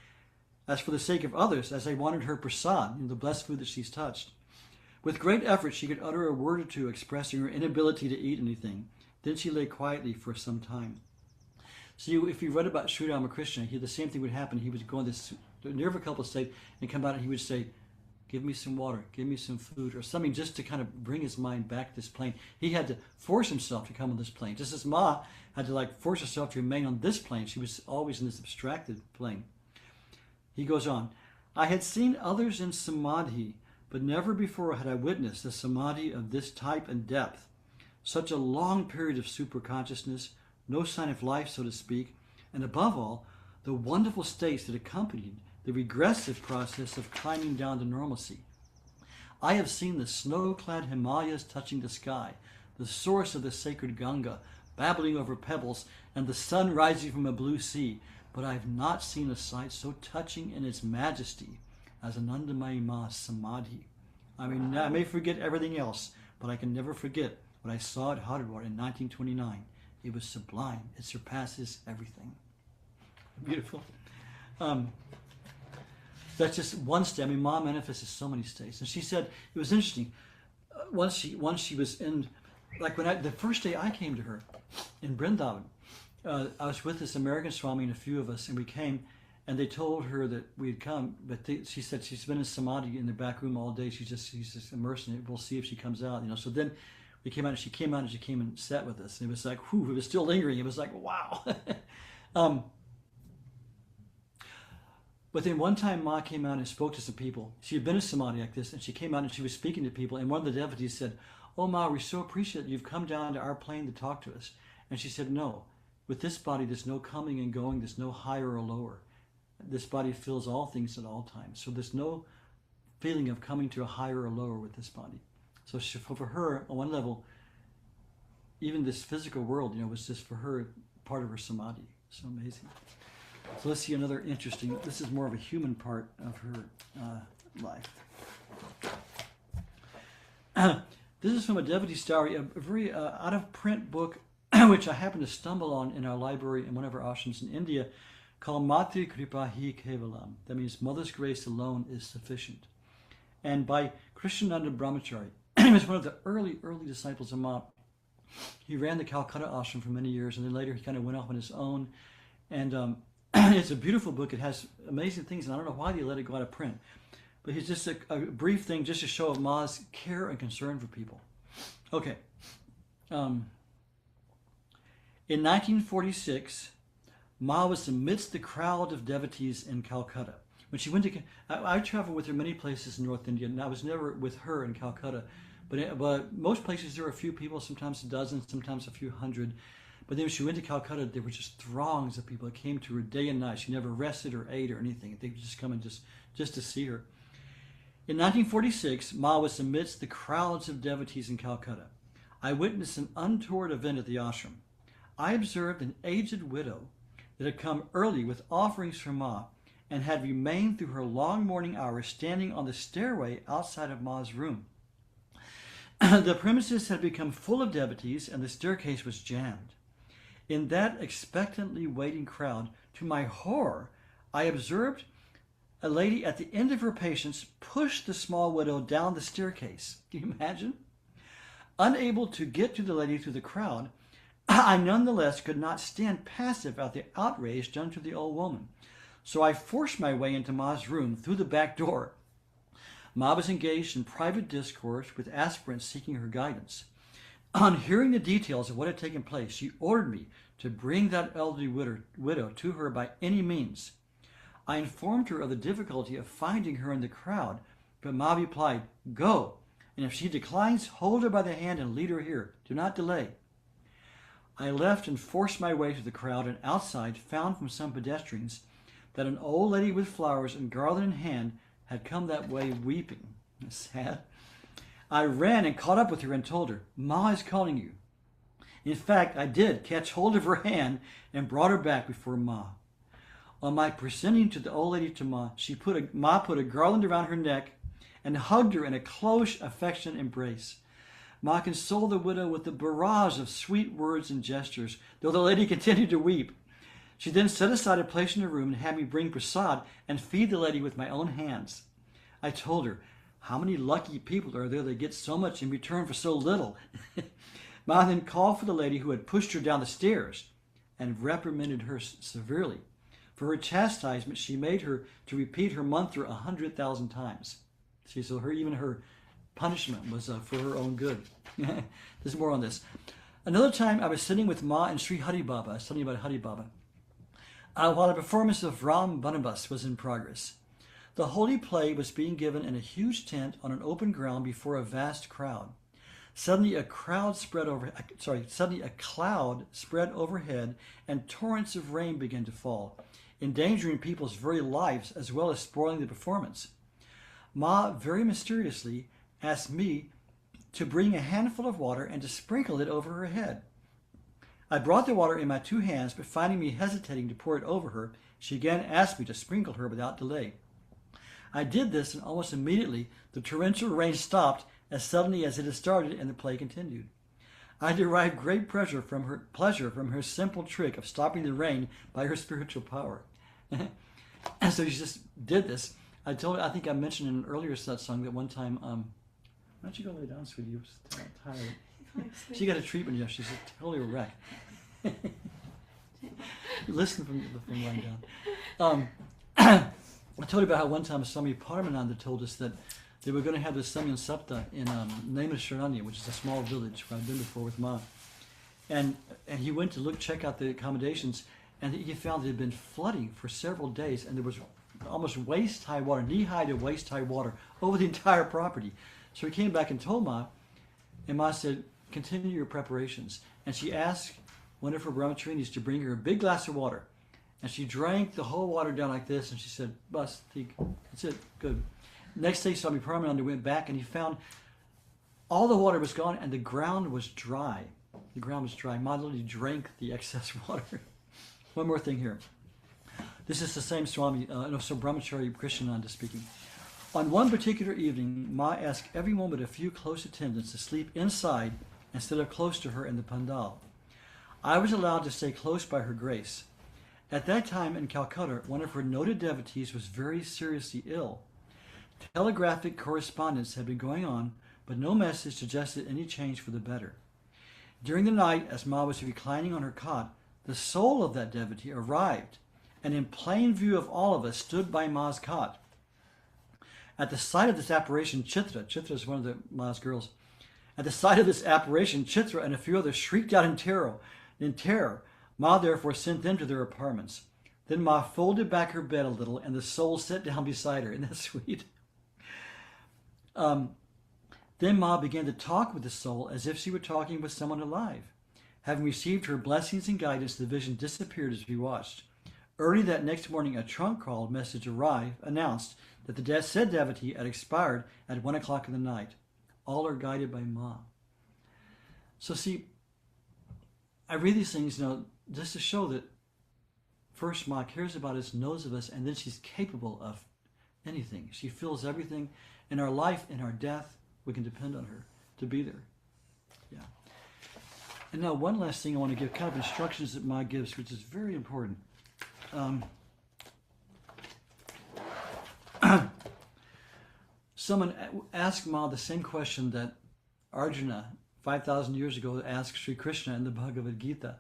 as for the sake of others, as they wanted her prasad, the blessed food that she's touched. With great effort, she could utter a word or two expressing her inability to eat anything. Then she lay quietly for some time. So if you read about Sri Ramakrishna, the same thing would happen. He would go in this nirvikalpa state and come out and he would say, give me some water, give me some food, or something just to kind of bring his mind back to this plane. He had to force himself to come on this plane. Just as Ma had to force herself to remain on this plane. She was always in this abstracted plane. He goes on, I had seen others in samadhi, but never before had I witnessed a samadhi of this type and depth. Such a long period of superconsciousness, no sign of life, so to speak, and above all, the wonderful states that accompanied the regressive process of climbing down to normalcy. I have seen the snow-clad Himalayas touching the sky, the source of the sacred Ganga babbling over pebbles, and the sun rising from a blue sea, but I have not seen a sight so touching in its majesty as Anandamayi Ma's samadhi. I mean, I may forget everything else, but I can never forget what I saw at Haridwar in 1929. It was sublime. It surpasses everything. Beautiful. That's just one state. I mean, Ma manifested so many states. And she said, it was interesting, once she was in, like the first day I came to her in Vrindavan, I was with this American Swami and a few of us, and we came, and they told her that we had come, but she said she's been in samadhi in the back room all day. She's just immersed in it. We'll see if she comes out, So then we came out, and she came and sat with us. And it was like, whew, it was still lingering. It was like, wow. But then one time Ma came out and spoke to some people. She had been in samadhi like this, and she came out and she was speaking to people, and one of the devotees said, "Oh, Ma, we so appreciate you've come down to our plane to talk to us." And she said, "No, with this body, there's no coming and going. There's no higher or lower. This body feels all things at all times. So there's no feeling of coming to a higher or lower with this body." So for her, on one level, even this physical world, was just for her part of her samadhi. So amazing. So let's see another interesting. This is more of a human part of her life. This is from a devotee diary, a very out-of-print book, which I happened to stumble on in our library in one of our ashrams in India, called Matri Kripa Hi Kevalam. That means Mother's grace alone is sufficient. And by Krishnananda Brahmachari. He was one of the early disciples of Ma. He ran the Calcutta ashram for many years, and then later he kind of went off on his own. And it's a beautiful book. It has amazing things, and I don't know why they let it go out of print. But it's just a brief thing, just to show of Ma's care and concern for people. Okay. In 1946, Ma was amidst the crowd of devotees in Calcutta. When she went to, I traveled with her many places in North India, and I was never with her in Calcutta. But most places there were a few people, sometimes a dozen, sometimes a few hundred. But then when she went to Calcutta, there were just throngs of people that came to her day and night. She never rested or ate or anything. They would just come in just to see her. In 1946, Ma was amidst the crowds of devotees in Calcutta. I witnessed an untoward event at the ashram. I observed an aged widow that had come early with offerings for Ma and had remained through her long morning hours standing on the stairway outside of Ma's room. The premises had become full of devotees and the staircase was jammed. In that expectantly waiting crowd, to my horror, I observed a lady at the end of her patience push the small widow down the staircase. Can you imagine? Unable to get to the lady through the crowd, I nonetheless could not stand passive at the outrage done to the old woman. So I forced my way into Ma's room through the back door. Ma was engaged in private discourse with aspirants seeking her guidance. On hearing the details of what had taken place, she ordered me to bring that elderly widow to her by any means. I informed her of the difficulty of finding her in the crowd, but Ma replied, "Go, and if she declines, hold her by the hand and lead her here. Do not delay." I left and forced my way through the crowd, and outside found from some pedestrians that an old lady with flowers and garland in hand had come that way weeping. Sad. I ran and caught up with her and told her, "Ma is calling you." In fact, I did catch hold of her hand and brought her back before Ma. On my presenting to the old lady to Ma, Ma put a garland around her neck and hugged her in a close, affectionate embrace. Ma consoled the widow with a barrage of sweet words and gestures, though the lady continued to weep. She then set aside a place in her room and had me bring prasad and feed the lady with my own hands. I told her, "How many lucky people are there that get so much in return for so little?" Ma then called for the lady who had pushed her down the stairs and reprimanded her severely. For her chastisement, she made her to repeat her mantra 100,000 times. See, so even her punishment was for her own good. There's more on this. Another time, I was sitting with Ma and Sri Hari Baba. I was telling you about Hari Baba. While the performance of Ram Banabas was in progress. The holy play was being given in a huge tent on an open ground before a vast crowd. Suddenly a cloud spread overhead and torrents of rain began to fall, endangering people's very lives as well as spoiling the performance. Ma very mysteriously asked me to bring a handful of water and to sprinkle it over her head. I brought the water in my two hands, but finding me hesitating to pour it over her, she again asked me to sprinkle her without delay. I did this, and almost immediately the torrential rain stopped as suddenly as it had started, and the play continued. I derived great pleasure from her simple trick of stopping the rain by her spiritual power. And so she just did this. I think I mentioned in an earlier satsang that one time, why don't you go lay down, sweetie? You're tired. She got a treatment yesterday. She's totally a wreck. Listen from lying down. I told you about how one time Swami Paramananda told us that they were going to have this Samyan Sapta in Naimisharanya, which is a small village where I've been before with Ma. And he went to check out the accommodations, and he found it had been flooding for several days, and there was almost waist-high water, knee-high to waist-high water over the entire property. So he came back and told Ma, And Ma said, continue your preparations. And she asked one of her brahmacharinis to bring her a big glass of water. And she drank the whole water down like this, and she said, Bas, that's it, good. Next day, Swami Paramananda went back, and he found all the water was gone, and the ground was dry. The ground was dry. Ma literally drank the excess water. One more thing here. This is the same Swami, so Brahmachari Krishnananda speaking. On one particular evening, Ma asked everyone but a few close attendants to sleep inside instead of close to her in the pandal. I was allowed to stay close by her grace. At that time in Calcutta, one of her noted devotees was very seriously ill. Telegraphic correspondence had been going on, but no message suggested any change for the better. During the night, as Ma was reclining on her cot, the soul of that devotee arrived, and in plain view of all of us stood by Ma's cot. At the sight of this apparition, Chitra is one of the Ma's girls, at the sight of this apparition, Chitra and a few others shrieked out in terror. Ma therefore sent them to their apartments. Then Ma folded back her bed a little, and the soul sat down beside her. Isn't that sweet? Then Ma began to talk with the soul as if she were talking with someone alive. Having received her blessings and guidance, the vision disappeared as we watched. Early that next morning, a trunk call message announced that the said devotee had expired at 1 o'clock in the night. All are guided by Ma. So see, I read these things, just to show that first Ma cares about us, knows of us, and then she's capable of anything. She feels everything. In our life, in our death, we can depend on her to be there. Yeah. And now one last thing I want to give, kind of instructions that Ma gives, which is very important. Someone asked Ma the same question that Arjuna 5,000 years ago asked Sri Krishna in the Bhagavad Gita.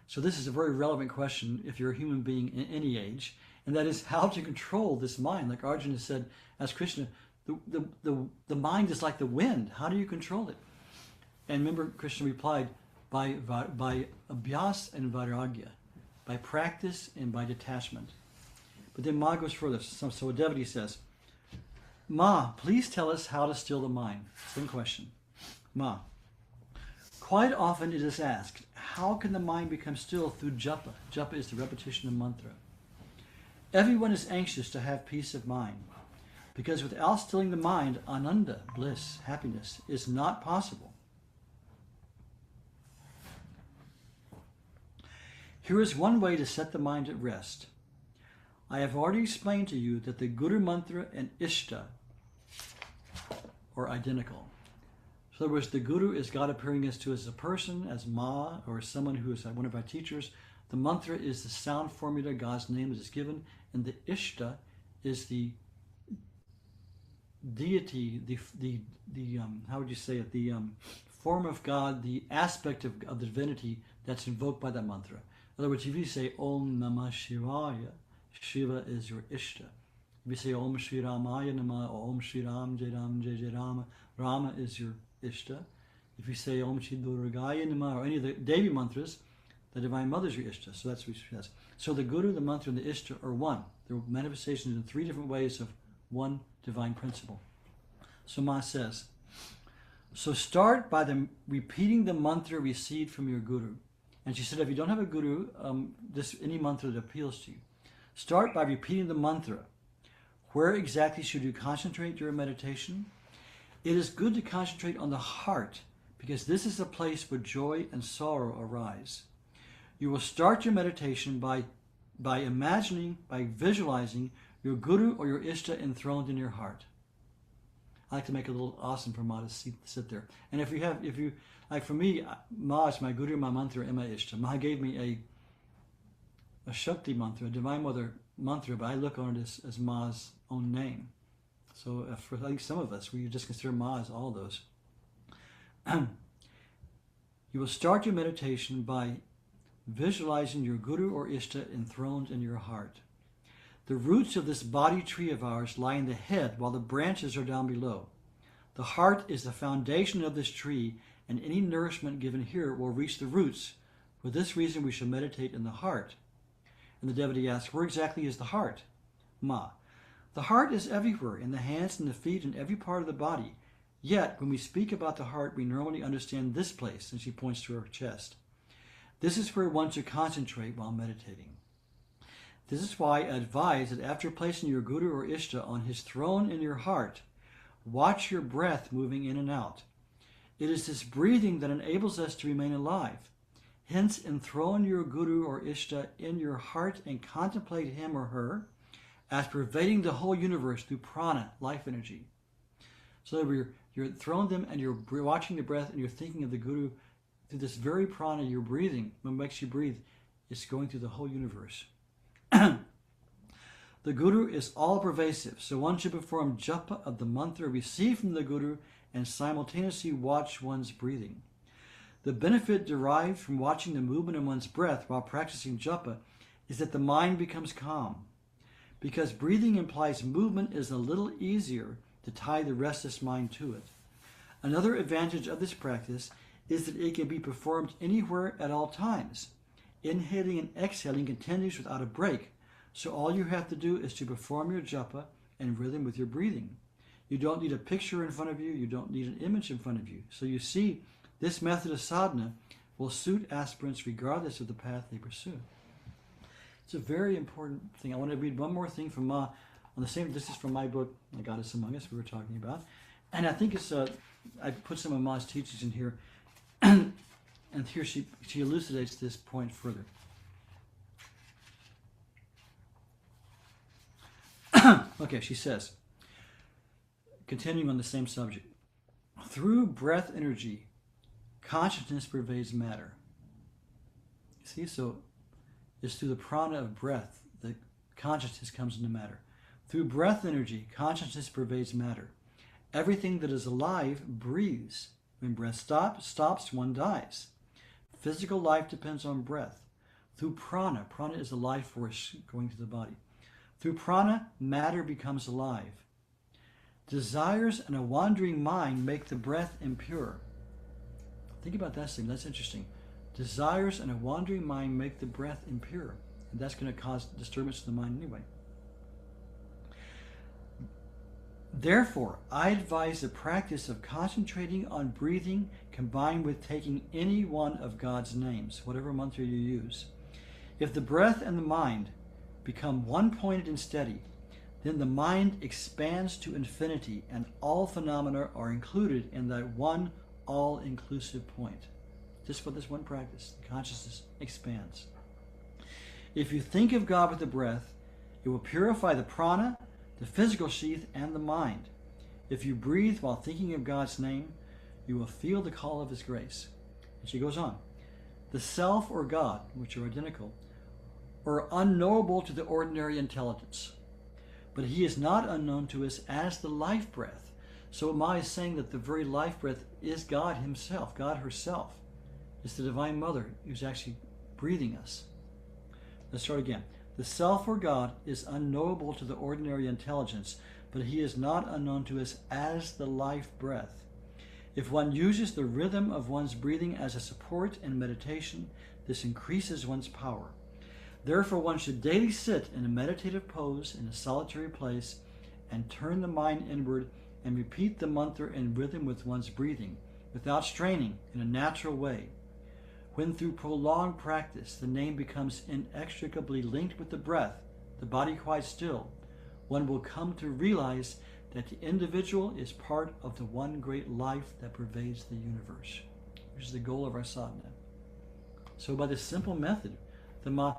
So this is a very relevant question if you're a human being in any age, and that is how to control this mind. Like Arjuna said, asked Krishna, the mind is like the wind. How do you control it? And remember, Krishna replied, by abhyas and vairagya, by practice and by detachment. But then Ma goes further. So a devotee says, Ma, please tell us how to still the mind. Same question. Ma, quite often it is asked, how can the mind become still through japa? Japa is the repetition of mantra. Everyone is anxious to have peace of mind, because without stilling the mind, ananda, bliss, happiness, is not possible. Here is one way to set the mind at rest. I have already explained to you that the Guru mantra and Ishta are identical. So in other words, the Guru is God appearing as a person, as Ma, or someone who is one of our teachers. The mantra is the sound formula, God's name that is given, and the Ishta is the deity, the how would you say it, the form of God, the aspect of the divinity that's invoked by that mantra. In other words, if you say Om Namah Shivaya, Shiva is your Ishta. If you say Om Shri Ramaya Namah, or Om Shri Ram Jai Ram Jai Jai Rama, Rama is your Ishta. If you say Om Shri Durgaya Namah, or any of the Devi mantras, the Divine Mother is your Ishta. So that's what she says. So the Guru, the mantra, and the Ishta are one. They're manifestations in three different ways of one divine principle. So Ma says, so start by repeating the mantra received from your Guru. And she said, if you don't have a Guru, any mantra that appeals to you. Start by repeating the mantra. Where exactly should you concentrate your meditation? It is good to concentrate on the heart, because this is the place where joy and sorrow arise. You will start your meditation by imagining, by visualizing your Guru or your Ishta enthroned in your heart. I like to make it a little awesome for Ma to sit there. And if you, like for me, Ma is my Guru, my mantra, and my Ishta. Ma gave me a Shakti mantra, a Divine Mother mantra, but I look on it as Ma's own name. So for I think some of us, we just consider Ma as all those. You will start your meditation by visualizing your Guru or Ishta enthroned in your heart. The roots of this body tree of ours lie in the head, while the branches are down below. The heart is the foundation of this tree, and any nourishment given here will reach the roots. For this reason, we should meditate in the heart. And the devotee asks, where exactly is the heart? Ma, the heart is everywhere, in the hands and the feet and every part of the body. Yet, when we speak about the heart, we normally understand this place, and she points to her chest. This is where one should concentrate while meditating. This is why I advise that after placing your Guru or Ishta on his throne in your heart, watch your breath moving in and out. It is this breathing that enables us to remain alive. Hence, enthrone your Guru or Ishta in your heart and contemplate him or her as pervading the whole universe through prana, life energy. So you're throwing them and you're watching the breath and you're thinking of the Guru through this very prana you're breathing. What makes you breathe is going through the whole universe. The Guru is all pervasive, so one should perform japa of the mantra received from the Guru and simultaneously watch one's breathing. The benefit derived from watching the movement of one's breath while practicing japa is that the mind becomes calm. Because breathing implies movement, it is a little easier to tie the restless mind to it. Another advantage of this practice is that it can be performed anywhere at all times. Inhaling and exhaling continues without a break, so all you have to do is to perform your japa and rhythm with your breathing. You don't need a picture in front of you, you don't need an image in front of you. So you see, this method of sadhana will suit aspirants regardless of the path they pursue. It's a very important thing. I want to read one more thing from Ma on the same. This is from my book, The Goddess Among Us, we were talking about. And I think it's, I put some of Ma's teachings in here. And here she elucidates this point further. Okay, she says, continuing on the same subject, through breath energy, consciousness pervades matter. See, so it's through the prana of breath that consciousness comes into matter. Through breath energy, consciousness pervades matter. Everything that is alive breathes. When breath stops, one dies. Physical life depends on breath. Through prana is the life force going through the body. Through prana, matter becomes alive. Desires and a wandering mind make the breath impure. Think about that thing, that's interesting. Desires and a wandering mind make the breath impure. And that's going to cause disturbance to the mind anyway. Therefore, I advise the practice of concentrating on breathing combined with taking any one of God's names, whatever mantra you use. If the breath and the mind become one-pointed and steady, then the mind expands to infinity and all phenomena are included in that one all-inclusive point. Just for this one practice, consciousness expands. If you think of God with the breath, it will purify the prana, the physical sheath, and the mind. If you breathe while thinking of God's name, you will feel the call of His grace. And she goes on. The self or God, which are identical, are unknowable to the ordinary intelligence. But He is not unknown to us as the life breath. So Ma is saying that the very life breath is God Himself, God herself. It's the Divine Mother who's actually breathing us. Let's start again. The self or God is unknowable to the ordinary intelligence, but He is not unknown to us as the life breath. If one uses the rhythm of one's breathing as a support in meditation, this increases one's power. Therefore, one should daily sit in a meditative pose in a solitary place and turn the mind inward and repeat the mantra in rhythm with one's breathing, without straining, in a natural way. When through prolonged practice the name becomes inextricably linked with the breath, the body quite still, one will come to realize that the individual is part of the one great life that pervades the universe, which is the goal of our sadhana. So by this simple method, Ma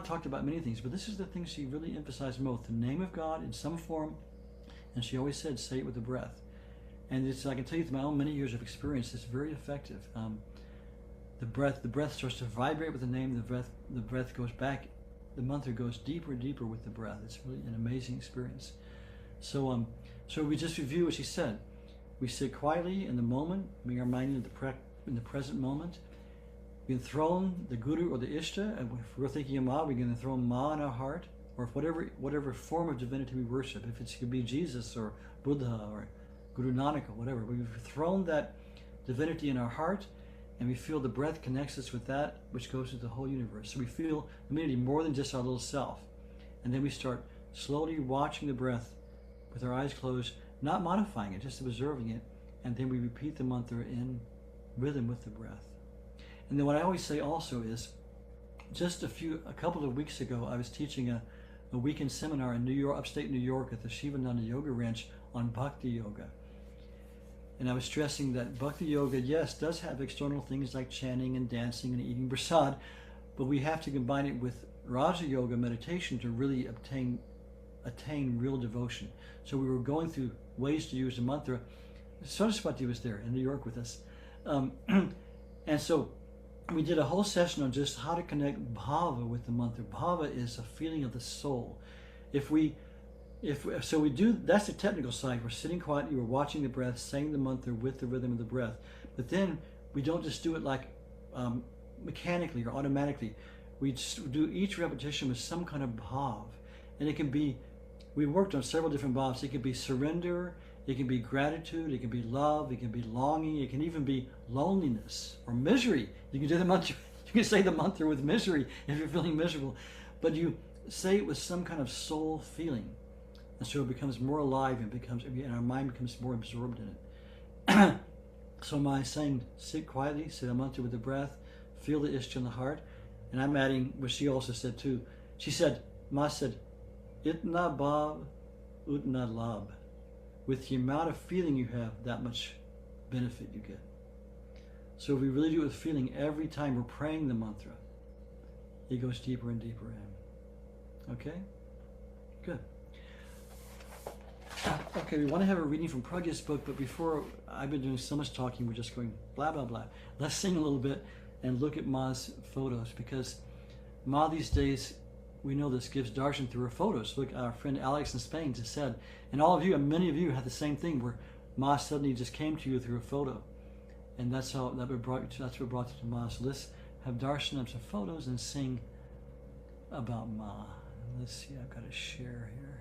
talked about many things, but this is the thing she really emphasized most, the name of God in some form, and she always said, say it with the breath. And it's, I can tell you through my own many years of experience, it's very effective. The breath starts to vibrate with the name, the breath goes back, the mantra goes deeper and deeper with the breath. It's really an amazing experience. So we just review what she said. We sit quietly in the moment, bring our mind in the present moment. We enthrone the Guru or the Ishta, and if we're thinking of Ma, we can enthrone Ma in our heart, or if whatever form of divinity we worship. If it could be Jesus or Buddha or Guru Nanak or whatever, we've thrown that divinity in our heart, and we feel the breath connects us with that which goes to the whole universe. So we feel immediately more than just our little self. And then we start slowly watching the breath with our eyes closed, not modifying it, just observing it. and then we repeat the mantra in rhythm with the breath. And then what I always say also is, just a couple of weeks ago, I was teaching a weekend seminar in New York, upstate New York, at the Shivananda Yoga Ranch on Bhakti Yoga. And I was stressing that Bhakti Yoga, yes, does have external things like chanting and dancing and eating prasad, but we have to combine it with Raja Yoga meditation to really attain real devotion. So we were going through ways to use the mantra. Saraswati was there in New York with us. And so we did a whole session on just how to connect bhava with the mantra. Bhava is a feeling of the soul. So we do, that's the technical side. We're sitting quietly, we're watching the breath, saying the mantra with the rhythm of the breath. But then we don't just do it like mechanically or automatically. We just do each repetition with some kind of bhav. And it can be, we worked on several different bhavs. It can be surrender, it can be gratitude, it can be love, it can be longing, it can even be loneliness or misery. You can do the mantra, you can say the mantra with misery if you're feeling miserable. But you say it with some kind of soul feeling. And so it becomes more alive and our mind becomes more absorbed in it. So my saying, sit quietly, say the mantra with the breath, feel the ishta in the heart. And I'm adding what she also said too. She said, Ma said, itna bhav, utna labh. With the amount of feeling you have, that much benefit you get. So if we really do it with feeling, every time we're praying the mantra, it goes deeper and deeper in. Okay? Good. Okay, we want to have a reading from Pragya's book, but before, I've been doing so much talking, we're just going blah, blah, blah. Let's sing a little bit and look at Ma's photos, because Ma these days, we know this, gives darshan through her photos. Look, our friend Alex in Spain just said, and all of you, and many of you had the same thing, where Ma suddenly just came to you through a photo. And that's what brought you to Ma. So let's have darshan of some photos and sing about Ma. Let's see, I've got to share here.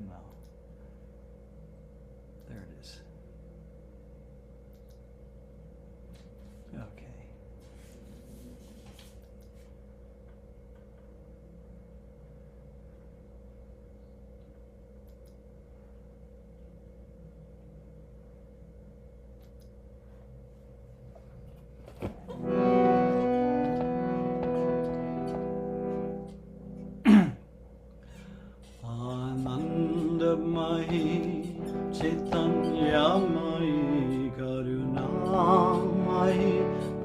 No. There it is. Okay. Anandamayi, Chaitanyamayi, Karunamayi,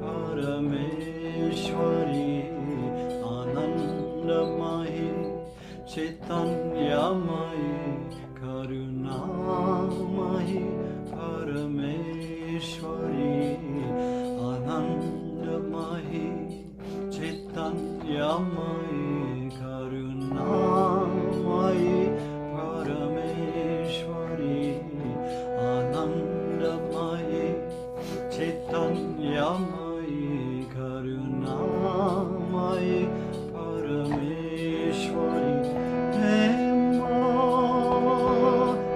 Parameshwari. Anandamayi, Chaitanyamayi, Karunamayi, Parameshwari. Anandamayi, Chaitanyamayi, Karunamayi, Parameshwari. Anandamayi, Chaitanyamayi, Karunamayi, Parameshwari. Hey Ma,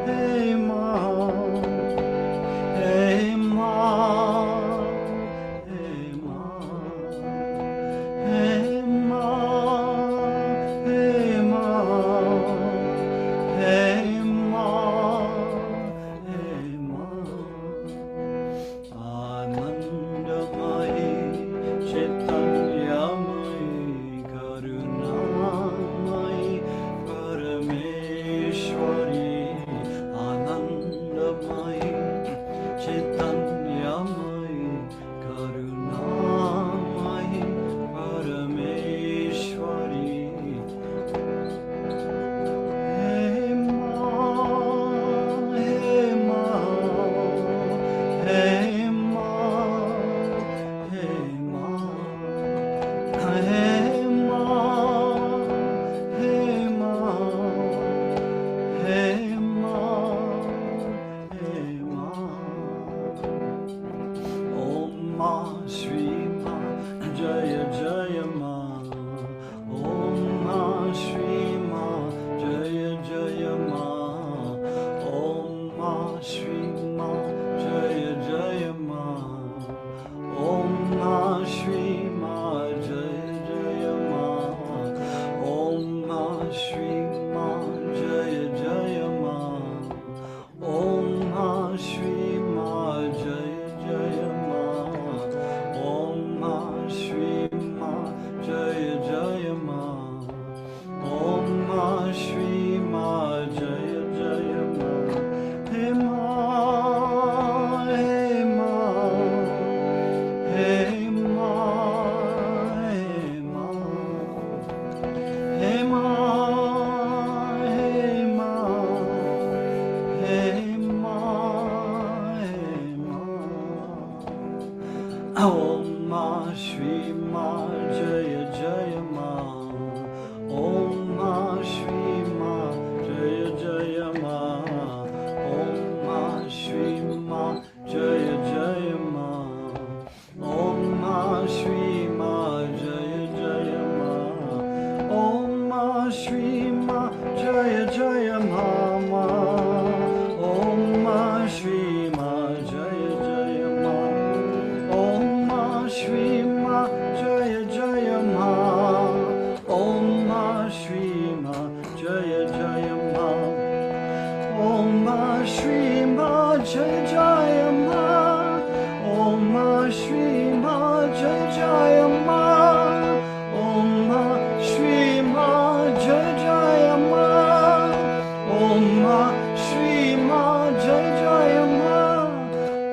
hey Ma, hey Ma. Om Ma Shri Ma Jaya Jaya Ma. Om Ma Shri Ma Jaya Jaya Ma. Om Ma Shri Ma Jaya Jaya Ma. Om Ma Shri Ma Jaya Jaya Ma. Om Ma Shri Ma Jaya Jaya Ma Ma. Om Ma Shri Ma Jaya Jaya Ma. Om Ma Shri Ma Jaya Jaya Ma. Om Ma Shri Ma Jaya Jaya Ma. Om Ma Shri Ma Jaya Jaya Ma. Om Ma Shri Ma Jaya Jaya Ma. Om Ma Shri Ma Jaya Jaya Ma. Om Ma Shri Ma Jaya Jaya Ma.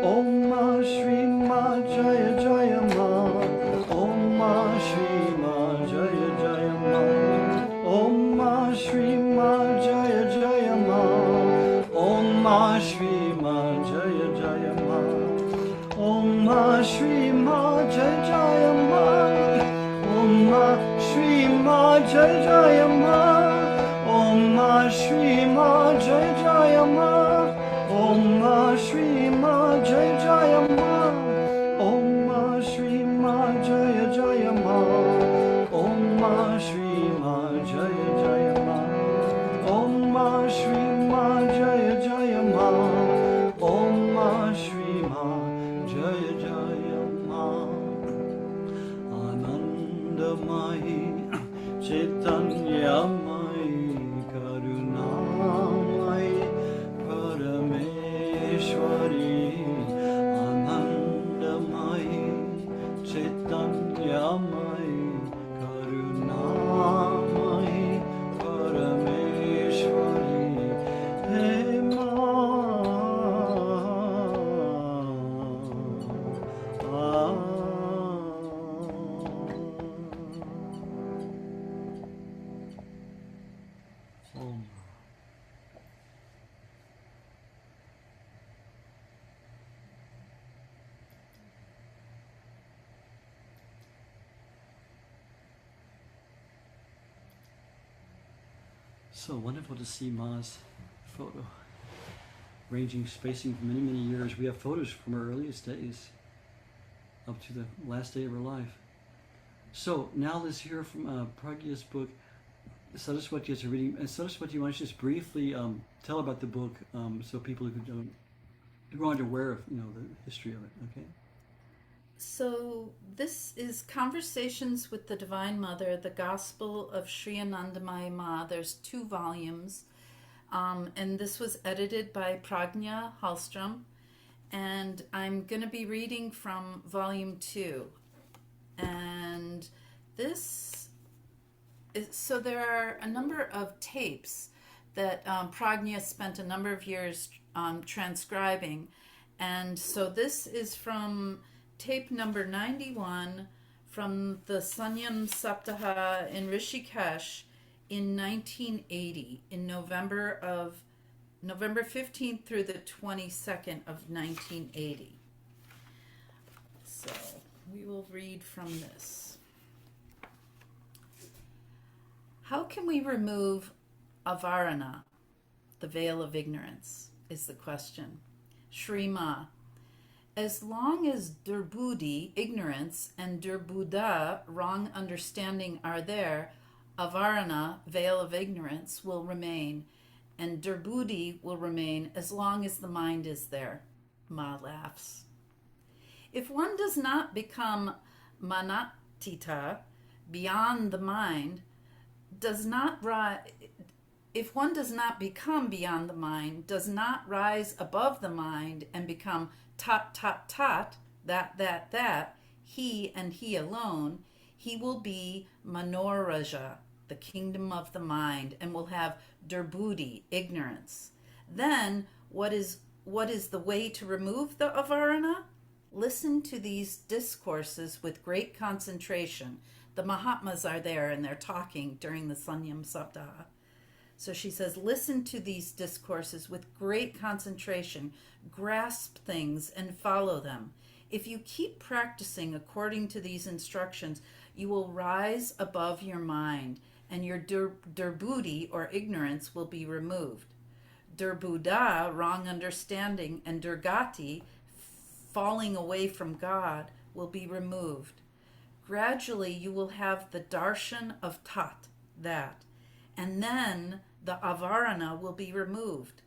Om Ma Shri Ma Jaya Jaya Ma. Om Ma Shri Ma Jaya Jaya Ma. Om Ma Shri Ma Jaya Jaya Ma. Om Ma Shri Ma Jaya Jaya Ma. Om Ma Shri Ma Jaya Jaya Ma. Om Ma Shri Ma Jaya Jaya Ma. Om Ma Shri Ma Jaya Jaya Ma. Om Ma Shri Ma Jaya Jaya Ma. Om Ma Shri Ma Jaya Jaya Ma. Om Ma Shri Ma Jaya Jaya Ma. Om Ma Shri Ma Jaya Jaya Ma. Om Ma Shri Ma Jaya Jaya Ma. Anandamayi Chaitanyamayi Karunamayi Parameshwari. Anandamayi Chaitanyamayi Karunamayi Parameshwari. Hey Ma. Om. So wonderful to see Ma's photo, spacing for many, many years. We have photos from her earliest days up to the last day of her life. So now let's hear from Pragya's book, Saraswati is reading. And Saraswati, why don't you just briefly tell about the book, so people who aren't aware of the history of it. Okay. So this is Conversations with the Divine Mother, the Gospel of Sri Anandamayi Ma. There's 2 volumes, and this was edited by Pragya Hallstrom, and I'm going to be reading from volume 2. And this is, so there are a number of tapes that Pragya spent a number of years transcribing, and so this is from tape number 91 from the Sanyam Saptaha in Rishikesh in 1980, in November 15th through the 22nd of 1980. So we will read from this. How can we remove avarana, the veil of ignorance, is the question. Shri Ma. As long as durbudi, ignorance, and durbuddha, wrong understanding, are there, avarana, veil of ignorance, will remain, and durbudi will remain as long as the mind is there. Ma laughs. If one does not become manatita, beyond the mind, if one does not become beyond the mind, does not rise above the mind and become tat, tat, tat, that, he and he alone, he will be Manoraja, the kingdom of the mind, and will have durbudi, ignorance. Then, what is the way to remove the avarana? Listen to these discourses with great concentration. The Mahatmas are there and they're talking during the Sanyam Saptaha. So she says, listen to these discourses with great concentration, grasp things, and follow them. If you keep practicing according to these instructions, you will rise above your mind, and your durbudi, or ignorance, will be removed. Durbuddha, wrong understanding, and durgati, falling away from God, will be removed. Gradually, you will have the darshan of tat, that, and then the avarana will be removed.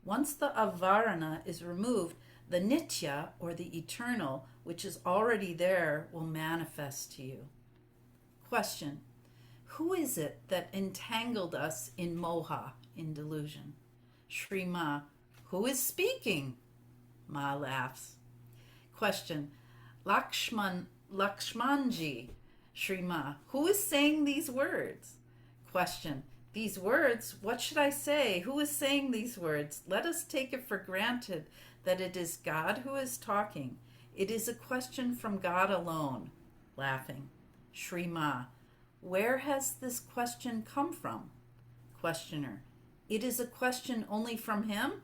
Once the avarana is removed, the nitya, or the eternal, which is already there, will manifest to you. Question: who is it that entangled us in moha, in delusion? Shri Ma: who is speaking? Ma laughs. Question: Lakshmanji. Shri Ma: who is saying these words? Question: these words, what should I say? Who is saying these words? Let us take it for granted that it is God who is talking. It is a question from God alone. Laughing. Shri Ma: where has this question come from? Questioner: it is a question only from him?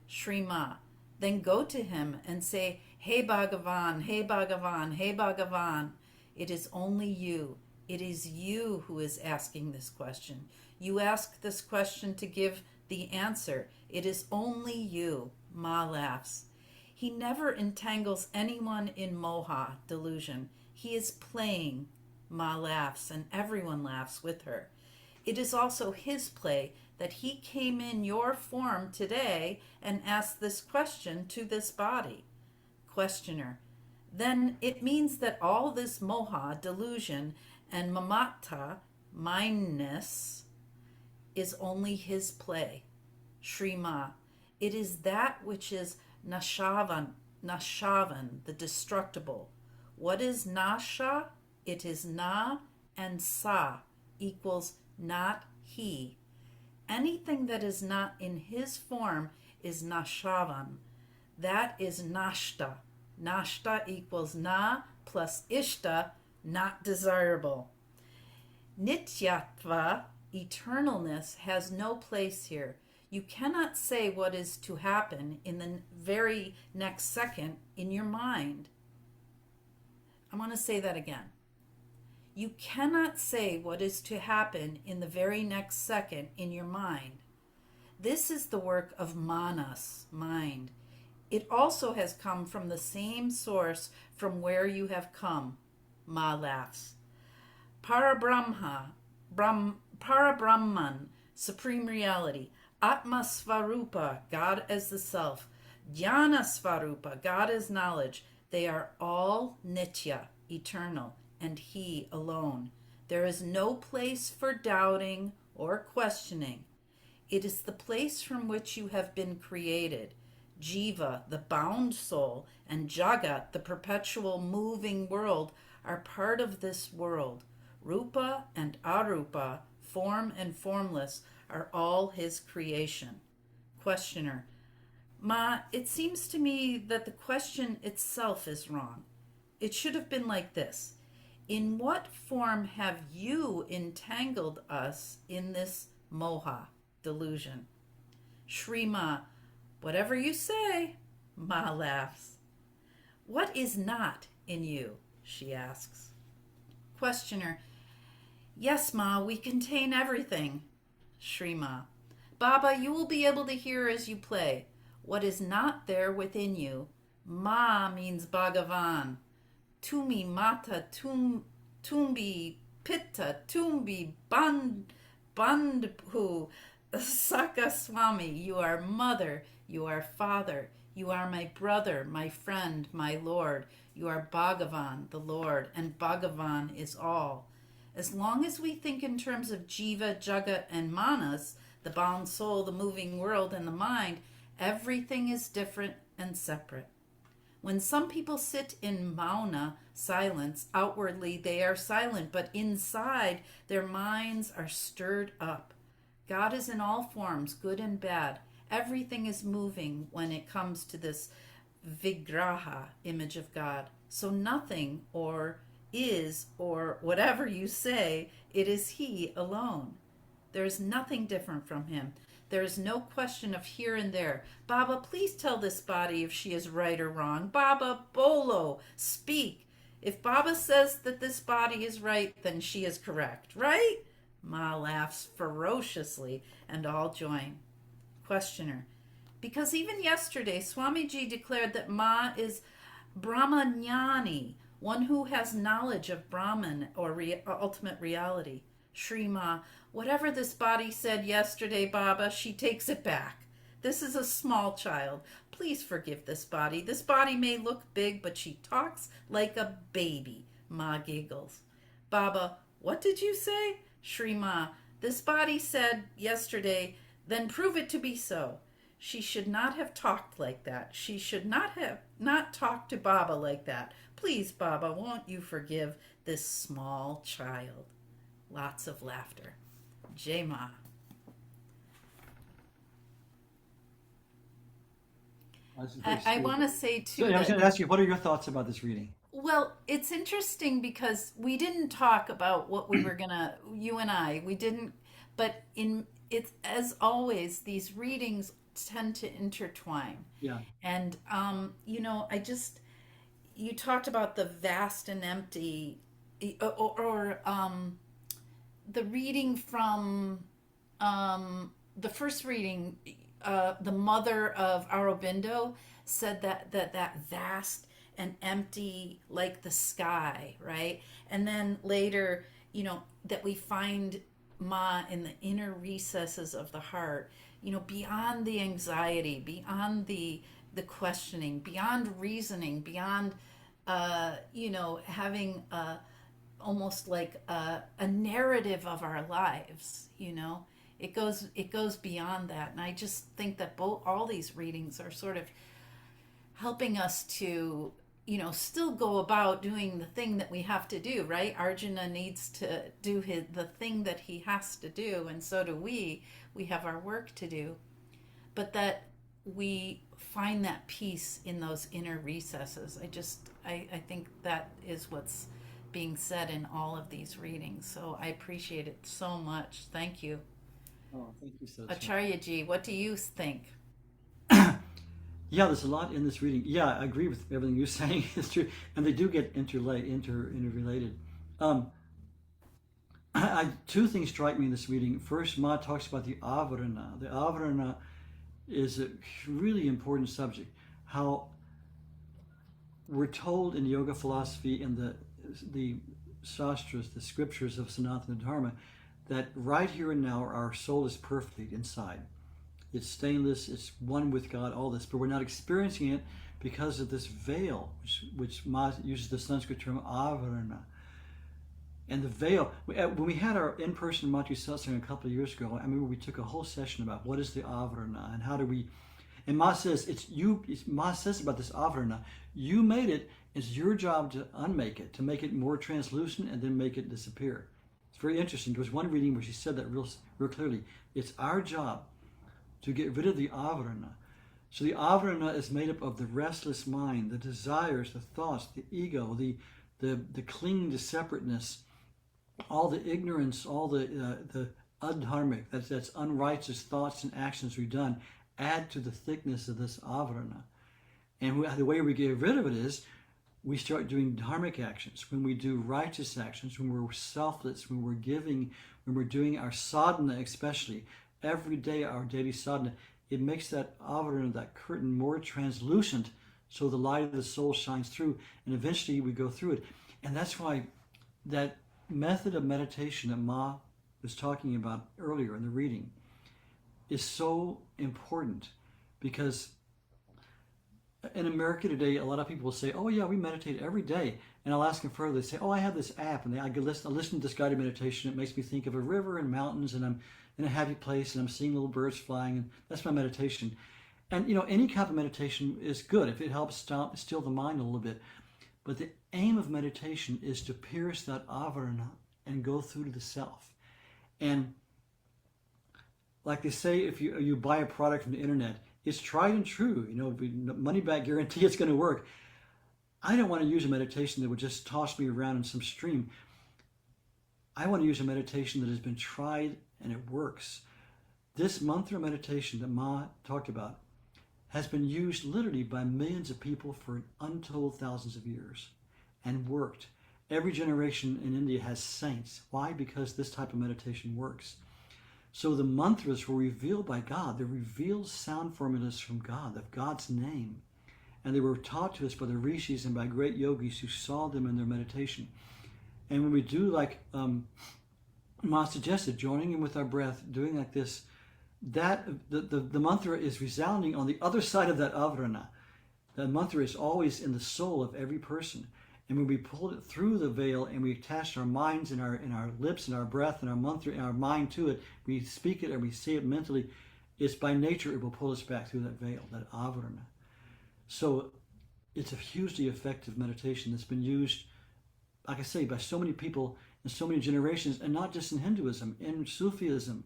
Shri Ma: then go to him and say, Hey Bhagavan, Hey Bhagavan, Hey Bhagavan. It is only you. It is you who is asking this question. You ask this question to give the answer. It is only you. Ma laughs. He never entangles anyone in moha, delusion. He is playing. Ma laughs, and everyone laughs with her. It is also his play that he came in your form today and asked this question to this body. Questioner: then it means that all this moha, delusion, and mamatta, mindness, is only his play. Shri Ma: it is that which is nashavan, the destructible. What is nasha? It is na and sa equals not he. Anything that is not in his form is nashavan. That is nashta. Nashta equals na plus ishta, not desirable. Nityatva, eternalness, has no place here. You cannot say what is to happen in the very next second in your mind. I want to say that again. You cannot say what is to happen in the very next second in your mind. This is the work of manas, mind. It also has come from the same source from where you have come. Ma laughs. Parabrahman, supreme reality. Atma Svarupa, God as the self. Jnana Svarupa, God as knowledge. They are all nitya, eternal, and he alone. There is no place for doubting or questioning. It is the place from which you have been created. Jiva, the bound soul, and Jagat, the perpetual moving world, are part of this world. Rupa and Arupa, form and formless, are all his creation. Questioner: Ma, it seems to me that the question itself is wrong. It should have been like this. In what form have you entangled us in this moha, delusion? Shri Ma: whatever you say. Ma laughs. What is not in you? She asks. Questioner: yes, Ma, we contain everything. Shri Ma: Baba, you will be able to hear as you play. What is not there within you? Ma means Bhagavan. Tumi mata tumbi pitta tumbi bandhu Saka Swami. You are mother, you are father, you are my brother, my friend, my Lord. You are Bhagavan, the Lord, and Bhagavan is all. As long as we think in terms of Jiva, Jagat, and Manas, the bound soul, the moving world, and the mind, everything is different and separate. When some people sit in mauna, silence, outwardly they are silent, but inside their minds are stirred up. God is in all forms, good and bad. Everything is moving when it comes to this vigraha, image of God. So nothing, or is, or whatever you say, it is he alone. There is nothing different from him. There is no question of here and there. Baba, please tell this body if she is right or wrong. Baba, Bolo, speak. If Baba says that this body is right, then she is correct, right? Ma laughs ferociously, and all join. Questioner. Because even yesterday, Swamiji declared that Ma is Brahmanyani, one who has knowledge of Brahman or ultimate reality. Shri Ma, whatever this body said yesterday, Baba, she takes it back. This is a small child. Please forgive this body. This body may look big, but she talks like a baby. Ma giggles. Baba, what did you say? Shri Ma, this body said yesterday, then prove it to be so. She should not have talked like that. She should not talk to Baba like that. Please, Baba, won't you forgive this small child? Lots of laughter. Jai Ma. I want to say too. So I was going to ask you, what are your thoughts about this reading? Well, it's interesting because we didn't talk about what we were gonna. You and I, we didn't. But it's as always, these readings tend to intertwine. Yeah. And you talked about the vast and empty, or the reading from the first reading, the mother of Aurobindo said that vast and empty like the sky, right? And then later, that we find Ma in the inner recesses of the heart, beyond the anxiety, beyond the questioning, beyond reasoning, beyond having almost like a narrative of our lives. It goes beyond that. And I just think that all these readings are sort of helping us to still go about doing the thing that we have to do, right? Arjuna needs to do the thing that he has to do, and so do we. We have our work to do, but that we find that peace in those inner recesses. I think that is what's being said in all of these readings. So I appreciate it so much. Thank you. Oh, thank you so much. Acharya Ji, what do you think? Yeah, there's a lot in this reading. Yeah, I agree with everything you're saying. It's true, and they do get interrelated. Two things strike me in this reading. First, Ma talks about the avarana. The avarana is a really important subject. How we're told in yoga philosophy and the shastras, the scriptures of Sanatana Dharma, that right here and now our soul is perfect inside. It's stainless, it's one with God, all this, but we're not experiencing it because of this veil, which Ma uses the Sanskrit term avarana. And the veil, when we had our in-person Matri Satsang a couple of years ago, I remember we took a whole session about what is the avarana and how do we, and Ma says, Ma says about this avarana, you made it, it's your job to unmake it, to make it more translucent and then make it disappear. It's very interesting. There was one reading where she said that real clearly. It's our job to get rid of the avarana. So the avarana is made up of the restless mind, the desires, the thoughts, the ego, the clinging to separateness, all the ignorance, all the adharmic, that's unrighteous thoughts and actions we've done, add to the thickness of this avarana. And the way we get rid of it is we start doing dharmic actions. When we do righteous actions, when we're selfless, when we're giving, when we're doing our sadhana especially, every day our daily sadhana, it makes that avarana, that curtain, more translucent so the light of the soul shines through, and eventually we go through it. And that's why that method of meditation that Ma was talking about earlier in the reading is so important, because in America today, a lot of people will say, oh yeah, we meditate every day. And I'll ask them further, they say, oh, I have this app, and I listen to this guided meditation. It makes me think of a river and mountains, and I'm in a happy place, and I'm seeing little birds flying, and that's my meditation. And any kind of meditation is good if it helps still the mind a little bit. But the aim of meditation is to pierce that avarana and go through to the self. And like they say, if you buy a product from the internet, it's tried and true. Money back guarantee it's going to work. I don't want to use a meditation that would just toss me around in some stream. I want to use a meditation that has been tried and it works. This mantra meditation that Ma talked about has been used literally by millions of people for untold thousands of years and worked. Every generation in India has saints. Why? Because this type of meditation works. So the mantras were revealed by God. They're revealed sound formulas from God, of God's name. And they were taught to us by the rishis and by great yogis who saw them in their meditation. And when we do like Ma suggested, joining in with our breath, doing like this, that the mantra is resounding on the other side of that avarana. The mantra is always in the soul of every person. And when we pulled it through the veil and we attached our minds and our lips and our breath and our mantra and our mind to it, we speak it or we say it mentally, it's by nature it will pull us back through that veil, that avarana. So it's a hugely effective meditation that's been used, like I say, by so many people in so many generations, and not just in Hinduism, in Sufism,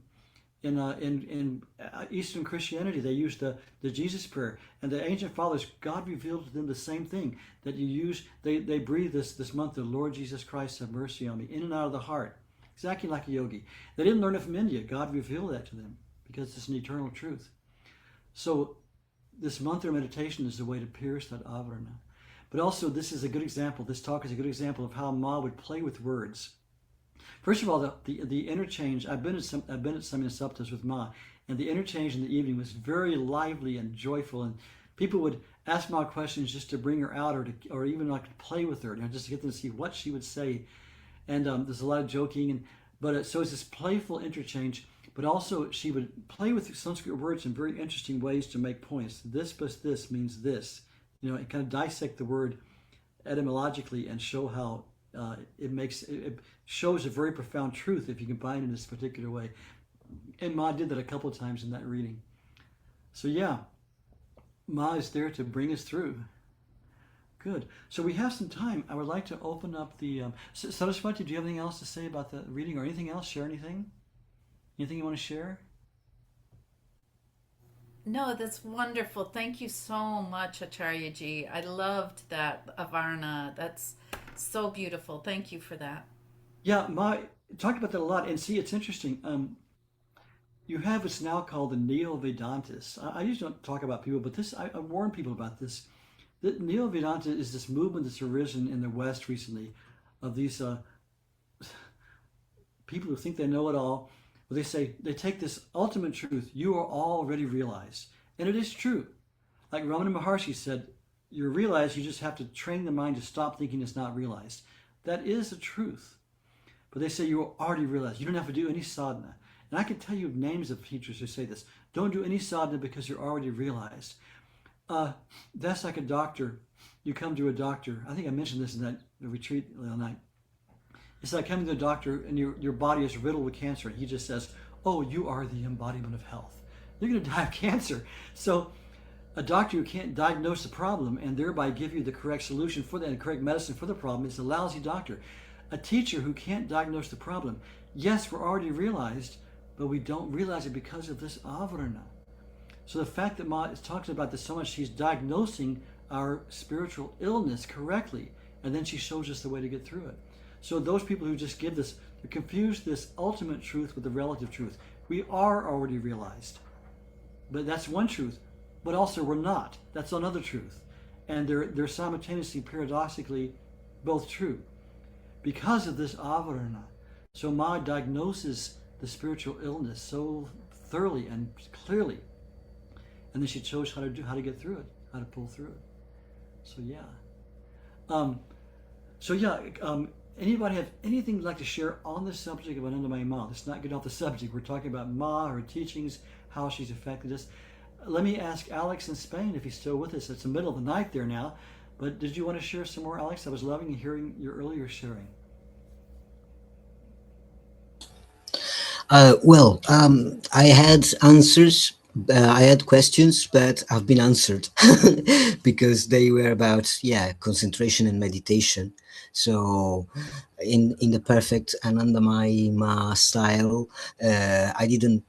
in Eastern Christianity. They use the Jesus prayer, and the ancient fathers, God revealed to them the same thing, that you use, they breathe this mantra, Lord Jesus Christ, have mercy on me, in and out of the heart, exactly like a yogi. They didn't learn it from India. God revealed that to them because it's an eternal truth. So this mantra meditation is the way to pierce that avarana. But also, this is a good example. This talk is a good example of how Ma would play with words. First of all, the interchange. I've been at some saptas with Ma, and the interchange in the evening was very lively and joyful. And people would ask Ma questions just to bring her out, or even like to play with her, just to get them to see what she would say. And there's a lot of joking, so it's this playful interchange. But also, she would play with Sanskrit words in very interesting ways to make points. This plus this means this. And kind of dissect the word etymologically and show how it shows a very profound truth if you combine it in this particular way. And Ma did that a couple of times in that reading. So yeah, Ma is there to bring us through. Good. So we have some time. I would like to open up the... Saraswati, do you have anything else to say about the reading or anything else? Share anything? Anything you want to share? No, that's wonderful. Thank you so much, Acharya-ji. I loved that avarana. That's so beautiful. Thank you for that. Yeah, Ma talked about that a lot. And see, it's interesting. You have what's now called the Neo-Vedantists. I usually don't talk about people, but this I warn people about this. The Neo-Vedanta is this movement that's arisen in the West recently of these people who think they know it all. They say, they take this ultimate truth, you are already realized. And it is true. Like Ramana Maharshi said, you realize you just have to train the mind to stop thinking it's not realized. That is the truth. But they say you are already realized. You don't have to do any sadhana. And I can tell you names of teachers who say this. Don't do any sadhana because you're already realized. That's like a doctor. You come to a doctor. I think I mentioned this in that retreat the other night. It's like coming to the doctor and your body is riddled with cancer, and he just says, oh, you are the embodiment of health. You're going to die of cancer. So a doctor who can't diagnose the problem and thereby give you the correct solution for that and correct medicine for the problem is a lousy doctor. A teacher who can't diagnose the problem, yes, we're already realized, but we don't realize it because of this avarana. So the fact that Ma talks about this so much, she's diagnosing our spiritual illness correctly, and then she shows us the way to get through it. So those people who just give this, they confuse this ultimate truth with the relative truth. We are already realized, but that's one truth. But also we're not. That's another truth. And they're simultaneously, paradoxically, both true. Because of this avarana. So Ma diagnoses the spiritual illness so thoroughly and clearly. And then she shows how to get through it, how to pull through it. So yeah. Anybody have anything you'd like to share on the subject of Anandamayi Ma? Let's not get off the subject. We're talking about Ma, her teachings, how she's affected us. Let me ask Alex in Spain if he's still with us. It's the middle of the night there now. But did you want to share some more, Alex? I was loving hearing your earlier sharing. I had answers. I had questions, but have been answered because they were about concentration and meditation. So, in the perfect Anandamayi Ma style, I didn't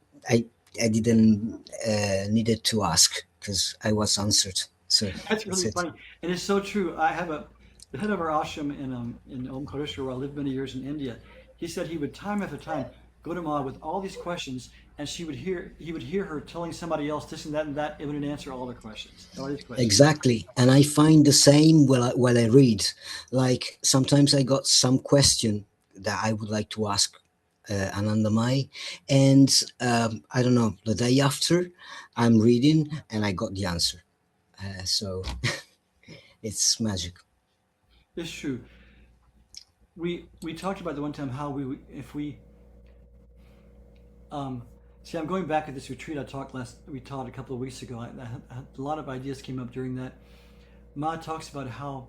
needed to ask because I was answered. So That's really funny, and it's so true. I have the head of our ashram in Omkareshwar, where I lived many years in India. He said he would time after time go to Ma with all these questions, and he would hear her telling somebody else this and that. It wouldn't answer all their questions, all these questions. Exactly. And I find the same while I read. Like sometimes I got some question that I would like to ask Anandamayi, and I don't know, the day after I'm reading and I got the answer. So it's magic. It's true. We talked about the one time how if we see, I'm going back at this retreat we taught a couple of weeks ago. A lot of ideas came up during that. Ma talks about how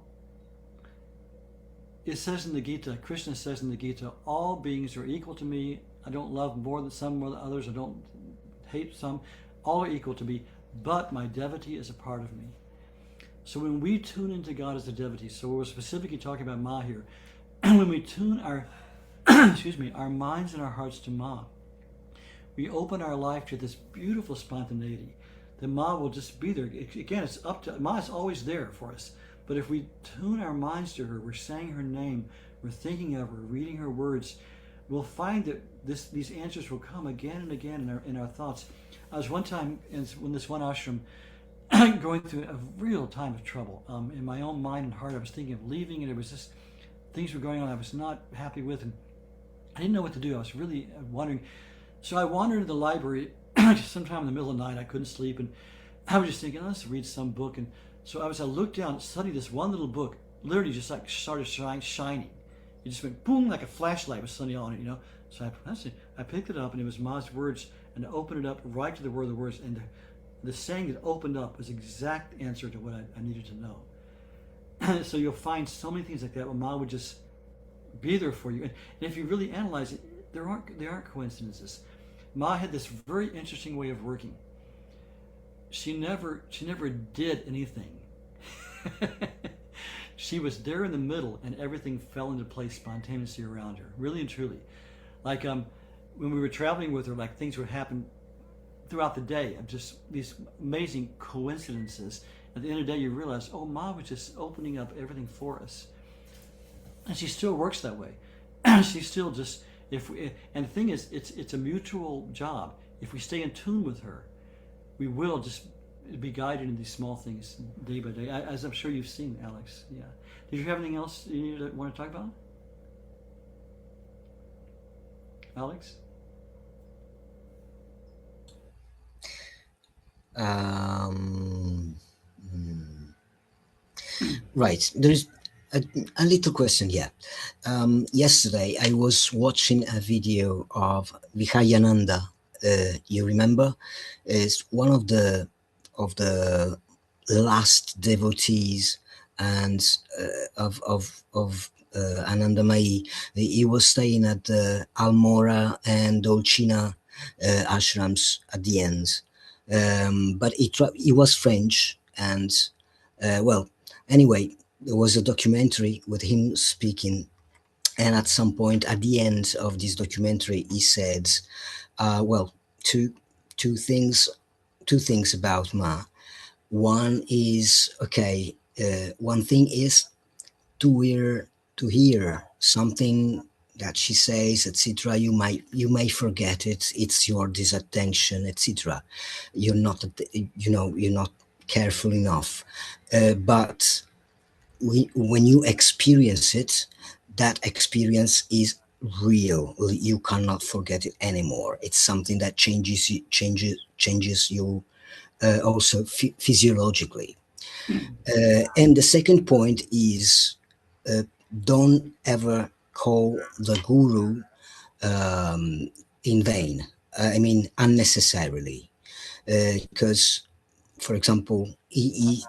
it says in the Gita, Krishna says in the Gita, all beings are equal to me. I don't love some more than others. I don't hate some. All are equal to me, but my devotee is a part of me. So when we tune into God as a devotee, so we're specifically talking about Ma here, when we tune our our minds and our hearts to Ma, we open our life to this beautiful spontaneity. That Ma will just be there. Again, it's up to Ma is always there for us. But if we tune our minds to her, we're saying her name, we're thinking of her, reading her words, we'll find that these answers will come again and again in our thoughts. I was one time in this one ashram going through a real time of trouble. In my own mind and heart, I was thinking of leaving, and it was just things were going on I was not happy with, and I didn't know what to do. I was really wondering. So I wandered into the library sometime in the middle of the night. I couldn't sleep, and I was just thinking, let's read some book. And so I looked down, studied this one little book, literally just like started shining. It just went boom, like a flashlight was sunny on it, So I picked it up, and it was Ma's words, and I opened it up right to the word of the words, and the saying that opened up was the exact answer to what I needed to know. So you'll find so many things like that where Ma would just be there for you. And if you really analyze it, there aren't coincidences. Ma had this very interesting way of working. She never did anything. She was there in the middle, and everything fell into place spontaneously around her, really and truly. Like when we were traveling with her, like things would happen throughout the day, of just these amazing coincidences. At the end of the day, you realize, oh, Ma was just opening up everything for us, and she still works that way. She still just and the thing is, it's a mutual job. If we stay in tune with her, we will just be guided in these small things day by day, as I'm sure you've seen, Alex. Yeah. Did you have anything else you want to talk about, Alex? Right. There's a little question here. Yesterday, I was watching a video of Vihayananda. You remember? It's one of the last devotees and of Anandamayi. He was staying at the Almora and Dolcina ashrams at the end. But he was French, and anyway, there was a documentary with him speaking, and at some point at the end of this documentary, he said, two things about Ma. One is one thing is to hear something that she says, etc. You may forget it. It's your disattention, etc. You're not careful enough, but when you experience it, that experience is real. You cannot forget it anymore. It's something that changes you also physiologically. And the second point is, don't ever call the guru in vain. I mean, unnecessarily, because, for example, he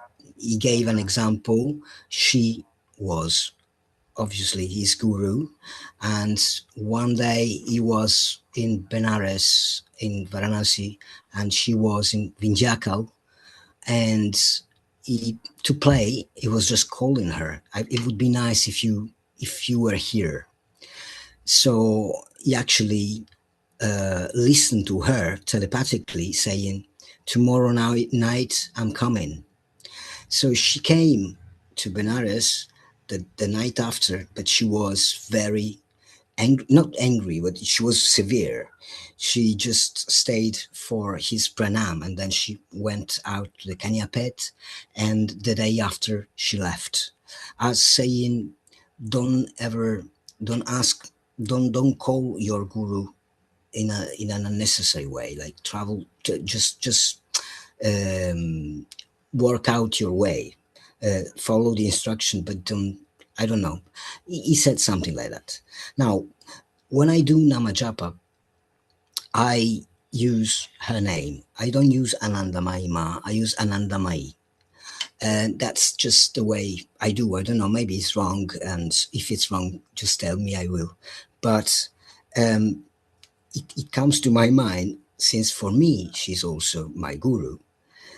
gave an example. She was obviously his guru, and one day he was in Benares, in Varanasi, and she was in Vinjakal, and to play, he was just calling her. It would be nice if you were here. So he actually listened to her telepathically, saying, tomorrow night I'm coming. So she came to Benares the night after, but she was very not angry, but she was severe. She just stayed for his pranam, and then she went out to the Kanyapet, and the day after she left, as saying, don't ever, don't ask, don't call your guru in an unnecessary way. Like travel, just work out your way, follow the instruction, but don't. I don't know. He said something like that. Now, when I do Namajapa, I use her name. I don't use Anandamayi Ma. I use Anandamayi. And that's just the way I do. I don't know. Maybe it's wrong. And if it's wrong, just tell me, I will. But it comes to my mind, since for me, she's also my guru,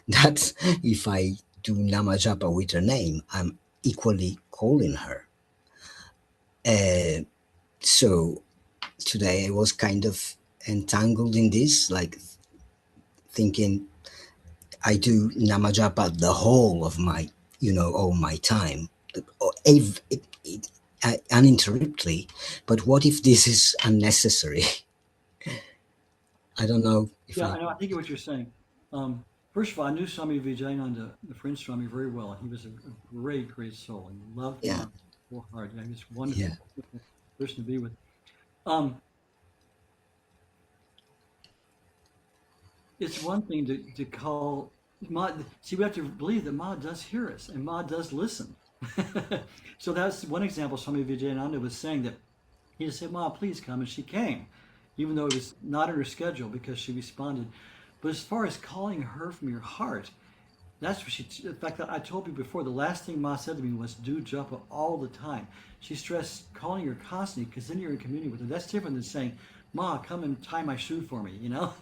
that if I do Namajapa with her name, I'm equally calling her. So today I was kind of entangled in this, like thinking I do Namajapa the whole of my, all my time, uninterruptedly. But what if this is unnecessary? I don't know if Yeah, I know. I think what you're saying. First of all, I knew Swami Vijayananda, the French Swami, very well. He was a great, great soul, and loved Yeah. Mom wholeheartedly. He was a wonderful, Yeah. wonderful person to be with. It's one thing to call Ma. See, we have to believe that Ma does hear us and Ma does listen. So that's one example. Swami Vijayananda was saying that he just said, "Ma, please come," and she came, even though it was not in her schedule because she responded. But as far as calling her from your heart, that's what she. In fact, I told you before. The last thing Ma said to me was, "Do japa all the time." She stressed calling her constantly because then you're in communion with her. That's different than saying, "Ma, come and tie my shoe for me." You know,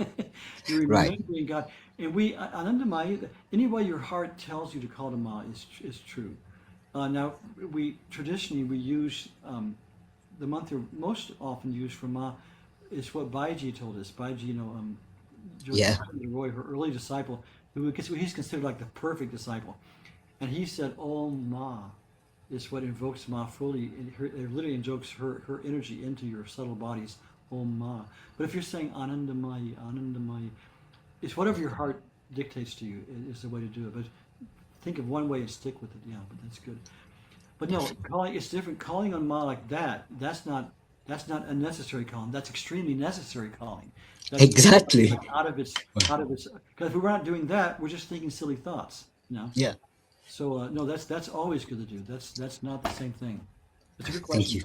you're Right. remembering God. And we, Anandamayi, any way your heart tells you to call to Ma is true. Now, we traditionally we use the mantra most often used for Ma is what Baiji told us. Baiji, Yeah. Roy, her early disciple, he's considered like the perfect disciple. And he said, Om Ma is what invokes Ma fully. It literally invokes her energy into your subtle bodies, Om Ma. But if you're saying Anandamayi, Anandamayi, it's whatever your heart dictates to you is the way to do it. But think of one way and stick with it. Yeah, but that's good. But no, calling it's different. Calling on Ma like that, that's not unnecessary calling. That's extremely necessary calling. That's Exactly. like out of its because if we're not doing that, we're just thinking silly thoughts. Yeah. So no, that's always good to do. That's not the same thing. It's a good Thank question.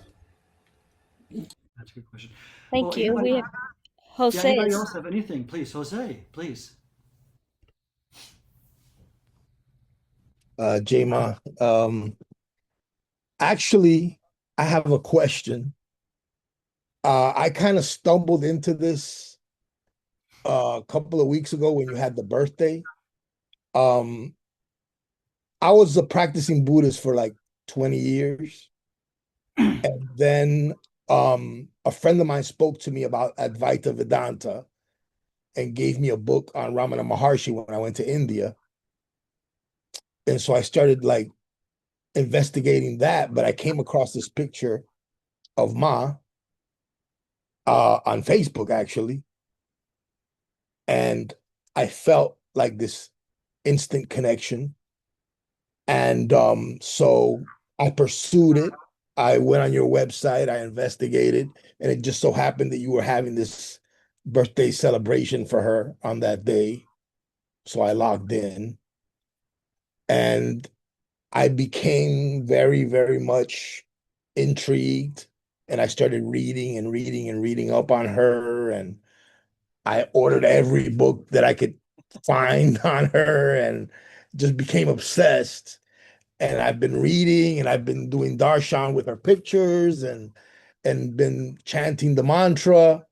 you. That's a good question. Well, Thank you. anybody, We have yeah, Jose anybody is else have anything? Please, Jose, please. Jema. Actually, I have a question. I kind of stumbled into this a couple of weeks ago when you had the birthday. Um, I was a practicing Buddhist for like 20 years. And then a friend of mine spoke to me about Advaita Vedanta and gave me a book on Ramana Maharshi when I went to India. And so I started like investigating that, but I came across this picture of Ma on Facebook actually. And I felt like this instant connection. And so I pursued it. I went on your website, I investigated, and it just so happened that you were having this birthday celebration for her on that day. So I logged in and I became very, very much intrigued. And I started reading and reading and reading up on her. And I ordered every book that I could find on her and just became obsessed. And I've been reading and I've been doing darshan with her pictures and been chanting the mantra.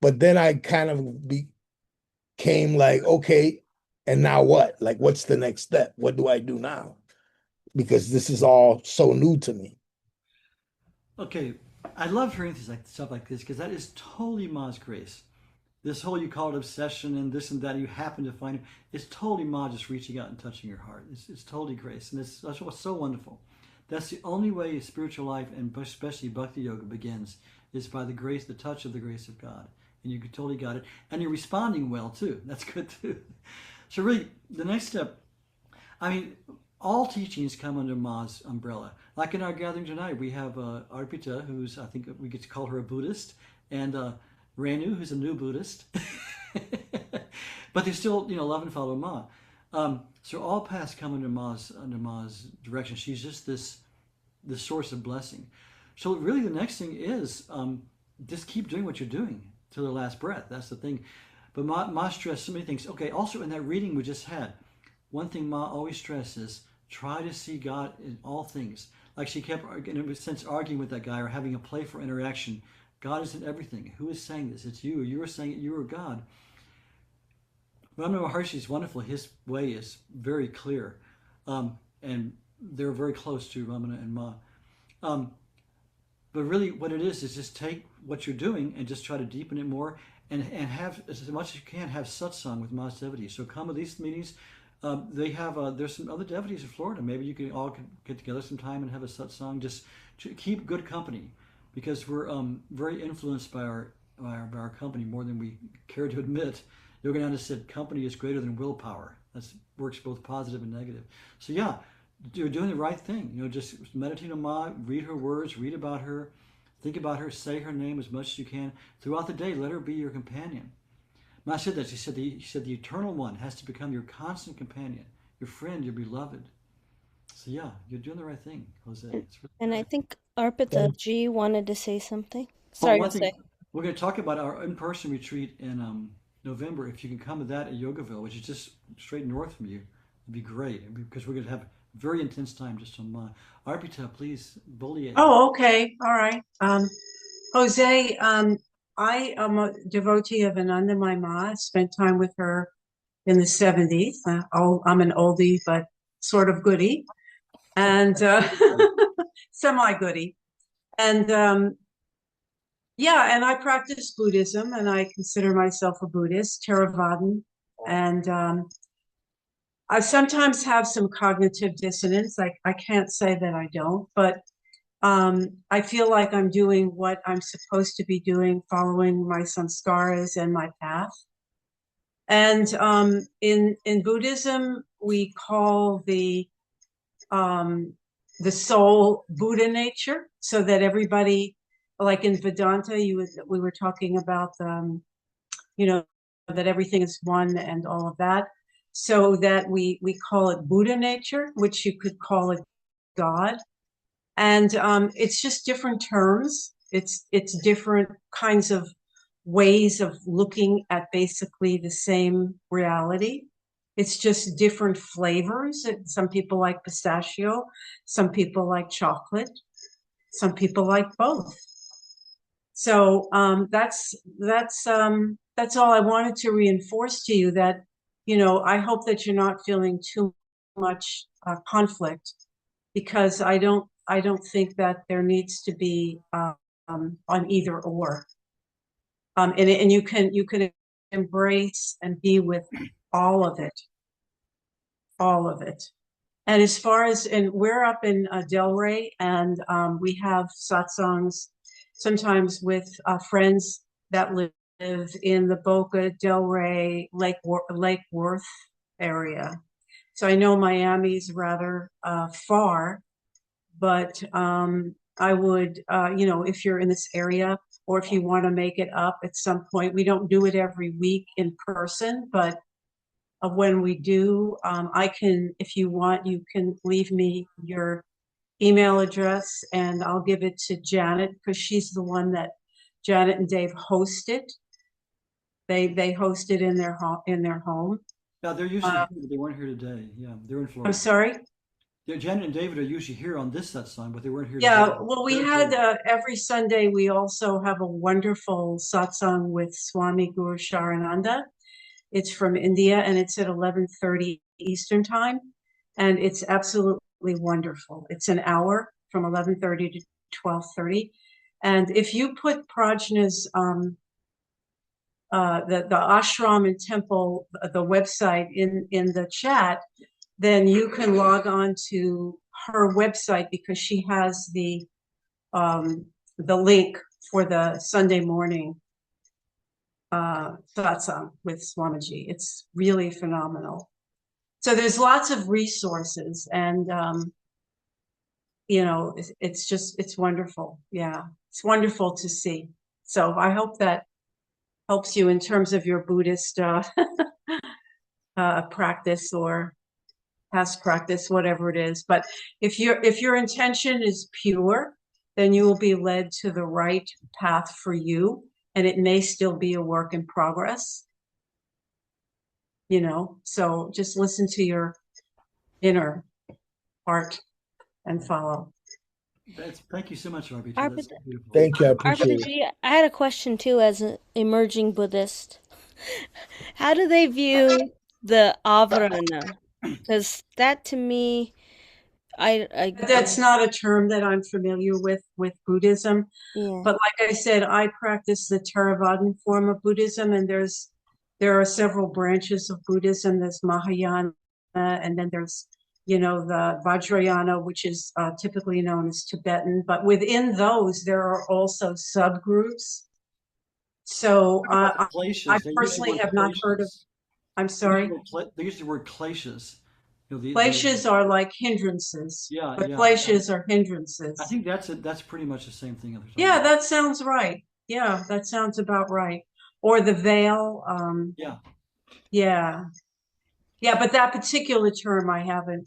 But then I kind of became like, okay, and now what? Like, what's the next step? What do I do now? Because this is all so new to me. Okay, I love hearing things like stuff like this because that is totally Ma's grace. This whole you call it obsession and this and that you happen to find it's totally Ma just reaching out and touching your heart. It's totally grace, and that's what's so wonderful. That's the only way spiritual life and especially bhakti yoga begins is by the grace, the touch of the grace of God. And you totally got it. And you're responding well too. That's good too. So really, the next step, I mean, all teachings come under Ma's umbrella. Like in our gathering tonight, we have Arpita, who's, I think we get to call her a Buddhist, and Renu, who's a new Buddhist. But they still, love and follow Ma. So all paths come under Ma's direction. She's just this source of blessing. So really, the next thing is just keep doing what you're doing till the last breath. That's the thing. But Ma stressed so many things. Okay, also in that reading we just had, one thing Ma always stresses: try to see God in all things. Like she kept, in a sense, arguing with that guy or having a playful interaction. God is in everything. Who is saying this? It's you. You are saying it. You are God. Ramana Maharshi is wonderful. His way is very clear. And they're very close to Ramana and Ma. But really what it is just take what you're doing and just try to deepen it more and have, as much as you can, have satsang with Ma's devotees. So come to these meetings. They have, there's some other devotees in Florida. Maybe you can all get together sometime and have a satsang. Just to keep good company, because we're very influenced by our company more than we care to admit. Yogananda said company is greater than willpower. That works both positive and negative. So yeah, you're doing the right thing. Just meditate on Ma, read her words, read about her, think about her, say her name as much as you can. Throughout the day, let her be your companion. Ma said that. She said the Eternal One has to become your constant companion, your friend, your beloved. So yeah, you're doing the right thing, Jose. And I think Arpita G wanted to say something. Sorry, Jose. We're going to talk about our in-person retreat in November. If you can come to that at Yogaville, which is just straight north from you, it'd be great, because we're going to have a very intense time just on Ma. Arpita, please, bully it. Oh, okay. All right. Jose, I am a devotee of Anandamayi Ma. I spent time with her in the 70s. I'm an oldie, but sort of goodie, and semi-goodie. And yeah, and I practice Buddhism, and I consider myself a Buddhist, Theravadan. And I sometimes have some cognitive dissonance. I can't say that I don't, but I feel like I'm doing what I'm supposed to be doing, following my samskaras and my path. And in Buddhism, we call the soul Buddha nature, so that everybody, like in Vedanta, we were talking about that everything is one and all of that, so that we call it Buddha nature, which you could call it God. And it's just different terms. It's different kinds of ways of looking at basically the same reality. It's just different flavors. Some people like pistachio, some people like chocolate, some people like both. So that's all I wanted to reinforce to you, that I hope that you're not feeling too much conflict, because I don't think that there needs to be on either or. And you can embrace and be with all of it. And as far as, and we're up in Delray, and we have satsangs sometimes with friends that live in the Boca, Delray, Lake Worth area. So I know Miami's rather far, but I would, if you're in this area, or if you want to make it up at some point, we don't do it every week in person, but when we do, I can, if you want, you can leave me your email address and I'll give it to Janet, because she's the one that Janet and Dave host it. They host it in their home. Yeah, they're usually here, but they weren't here today. Yeah, they're in Florida. I'm sorry? Yeah, Janet and David are usually here on this satsang, but they weren't here today. Today. Well, we had every Sunday, we also have a wonderful satsang with Swami Guru Sharananda. It's from India, and it's at 11:30 Eastern time, and it's absolutely wonderful. It's an hour from 11:30 to 12:30, and if you put Prajna's the ashram and temple, the website in the chat, then you can log on to her website, because she has the link for the Sunday morning satsang with Swamiji. It's really phenomenal. So there's lots of resources, and it's wonderful. Yeah, it's wonderful to see. So I hope that helps you in terms of your Buddhist practice or past practice, whatever it is. But if your intention is pure, then you will be led to the right path for you, and it may still be a work in progress. So just listen to your inner heart and follow. Thank you so much, RBG. That's beautiful. Thank you. I appreciate it. RBG, I had a question too as an emerging Buddhist. How do they view the avarana? Because that to me, That's not a term that I'm familiar with Buddhism. Yeah. But like I said, I practice the Theravadan form of Buddhism, and there are several branches of Buddhism. There's Mahayana, and then there's the Vajrayana, which is typically known as Tibetan. But within those, there are also subgroups. So I personally have not heard of. I'm sorry. They use the word kleshas. Kleshas are like hindrances. Yeah, but yeah. Kleshas are hindrances. I think that's pretty much the same thing. Yeah, that sounds right. Yeah, that sounds about right. Or the veil. Yeah. But that particular term, I haven't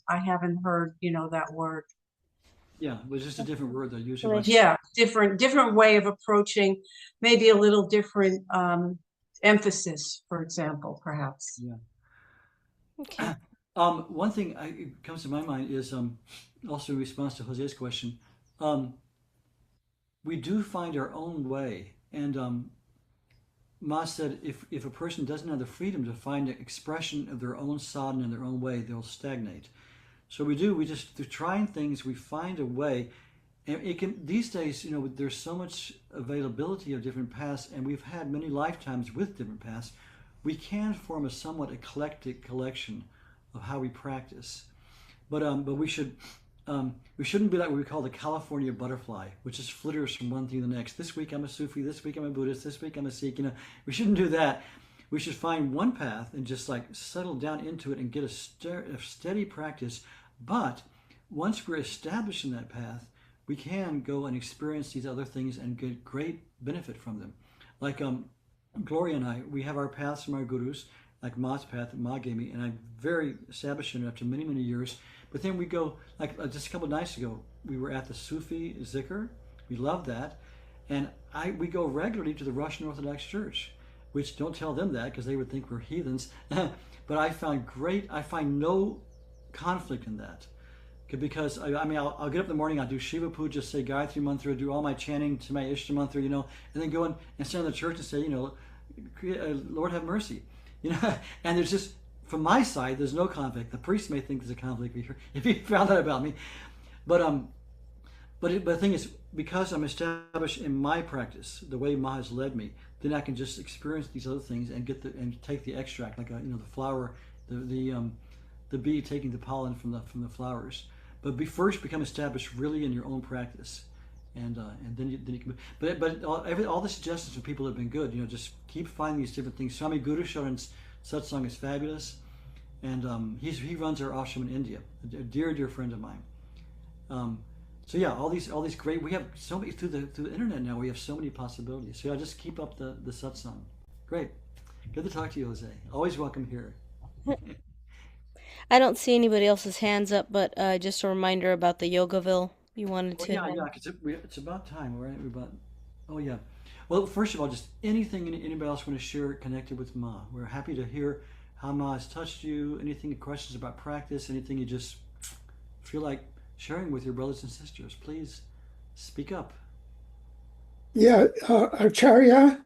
heard. That word. Yeah, it was just a different word though. Usually. Yeah, different way of approaching, maybe a little different emphasis, for example, perhaps. Yeah. Okay. One thing it comes to my mind is also in response to Jose's question. We do find our own way, and Ma said if a person doesn't have the freedom to find an expression of their own sadhana in their own way, they'll stagnate. So we just through trying things, we find a way. And it can these days, there's so much availability of different paths, and we've had many lifetimes with different paths. We can form a somewhat eclectic collection of how we practice, but we shouldn't be like what we call the California butterfly, which just flitters from one thing to the next. This week I'm a Sufi, this week I'm a Buddhist, this week I'm a Sikh. We shouldn't do that. We should find one path and just like settle down into it and get a steady practice. But once we're established in that path, we can go and experience these other things and get great benefit from them. Like Gloria and I, we have our paths from our gurus, like Ma's path that Ma gave me, and I'm very established in it after many, many years. But then we go, like just a couple of nights ago, we were at the Sufi Zikr. We love that. And we go regularly to the Russian Orthodox Church, which don't tell them that because they would think we're heathens. But I find no conflict in that. Because I'll get up in the morning, I'll do Shiva Puja, say Gayatri Mantra, do all my chanting to my Ishta Mantra, and then go in and stand in the church and say, Lord have mercy, and there's just, from my side, there's no conflict. The priest may think there's a conflict if he found out about me, but the thing is, because I'm established in my practice, the way Ma has led me, then I can just experience these other things and and take the extract, like the flower, the bee taking the pollen from the flowers. But first become established really in your own practice, and then you can. But all the suggestions from people have been good. Just keep finding these different things. Swami Guru Sharan's satsang is fabulous, and he runs our ashram in India. A dear friend of mine. So yeah, all these great. We have so many through the internet now. We have so many possibilities. So just keep up the satsang. Great, good to talk to you, Jose. Always welcome here. I don't see anybody else's hands up, but just a reminder about the Yogaville. You wanted to. Yeah, because it's about time, right? Oh yeah. Well, first of all, just anything anybody else want to share connected with Ma. We're happy to hear how Ma has touched you. Anything, questions about practice, anything you just feel like sharing with your brothers and sisters, please speak up. Yeah, Acharya,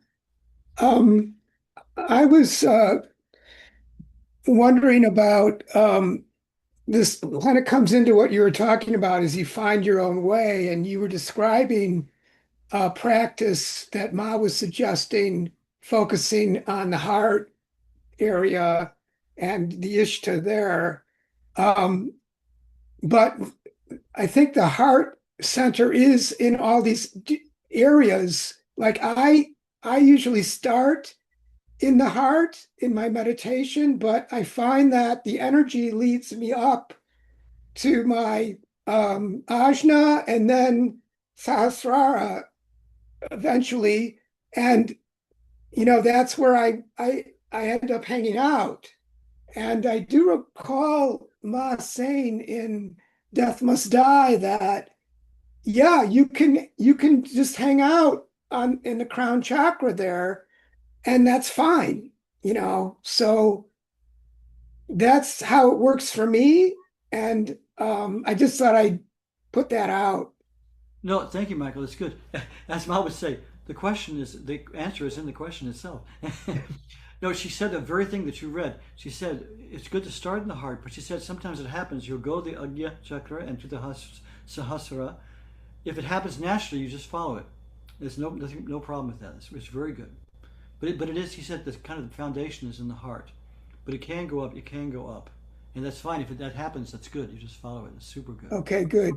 I was wondering about this kind of comes into what you were talking about as you find your own way, and you were describing a practice that Ma was suggesting, focusing on the heart area and the ishta there. But I think the heart center is in all these areas Like I usually start in the heart in my meditation, but I find that the energy leads me up to my ajna and then sahasrara eventually. And that's where I end up hanging out. And I do recall Ma saying in Death Must Die that, yeah, you can just hang out in the crown chakra there, and that's fine. So that's how it works for me. And I just thought I'd put that out. No, thank you, Michael. It's good. As Mom would say, the answer is in the question itself. No, she said the very thing that you read. She said it's good to start in the heart, but she said sometimes it happens. You'll go the Agya chakra and to the Sahasrara. If it happens naturally, you just follow it. There's no problem with that. It's very good. But it is. He said the kind of the foundation is in the heart, but it can go up. It can go up, and that's fine. If that happens, that's good. You just follow it. It's super good. Okay, good.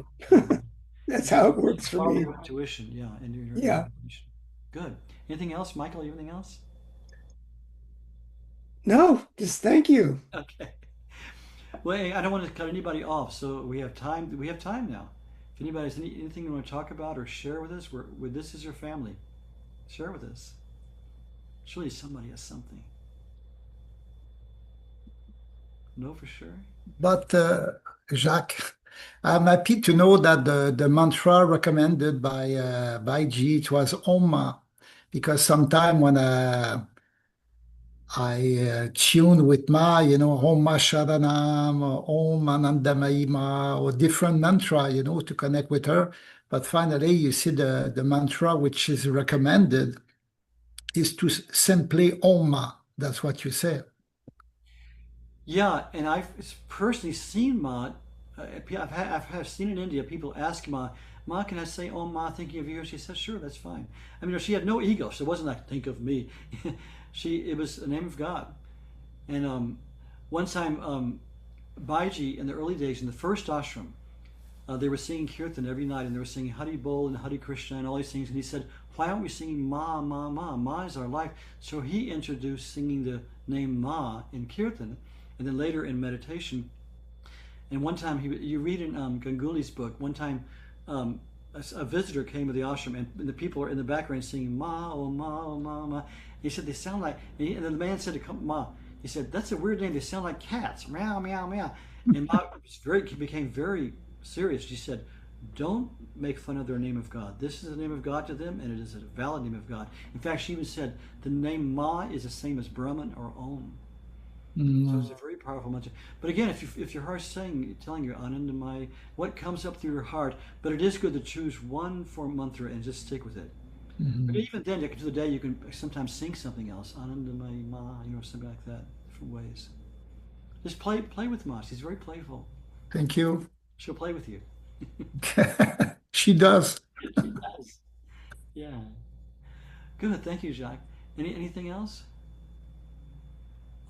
That's You how it works for follow me. your intuition, yeah, and your Yeah. intuition. Good. Anything else, Michael? Anything else? No, just thank you. Okay. Well, hey, I don't want to cut anybody off, so we have time. We have time now. If anybody has anything you want to talk about or share with us, this is your family. Share with us. Surely somebody has something. No, for sure. But Jacques, I'm happy to know that the mantra recommended by G it was Om, because sometime when I tune with Ma, Om Sharanam, Om Anandamayi Ma, or different mantra, to connect with her. But finally, you see the mantra which is recommended is to simply Om. That's what you say. Yeah, and I've personally seen Ma. I've seen in India people ask Ma, Ma, can I say "Oh Ma, thinking of you"? She says, "Sure, that's fine." I mean, she had no ego, so it wasn't like "think of me." It was the name of God. And one time, Baiji in the early days in the first ashram, they were singing kirtan every night, and they were singing Hari Bol and Hari Krishna and all these things. And he said, "Why aren't we singing Ma, Ma, Ma? Ma is our life." So he introduced singing the name Ma in kirtan, and then later in meditation. And one time, you read in Ganguly's book, one time a visitor came to the ashram, and the people are in the background singing Ma, oh Ma, oh Ma, Ma. He said, they sound like, and the man said to Ma, he said, that's a weird name. They sound like cats. Meow, meow, meow. And Ma became very serious. She said, don't make fun of their name of God. This is the name of God to them, and it is a valid name of God. In fact, she even said the name Ma is the same as Brahman or Om. So it's a very powerful mantra. But again, if your heart's telling you Anandamayi, what comes up through your heart, but it is good to choose one form mantra and just stick with it. But even then, you can do the day, you can sometimes sing something else, Anandamayi Ma, something like that, different ways. Just play with Ma. She's very playful. Thank you. She'll play with you. She does. She does. Yeah. Good. Thank you, Jacques. Anything else?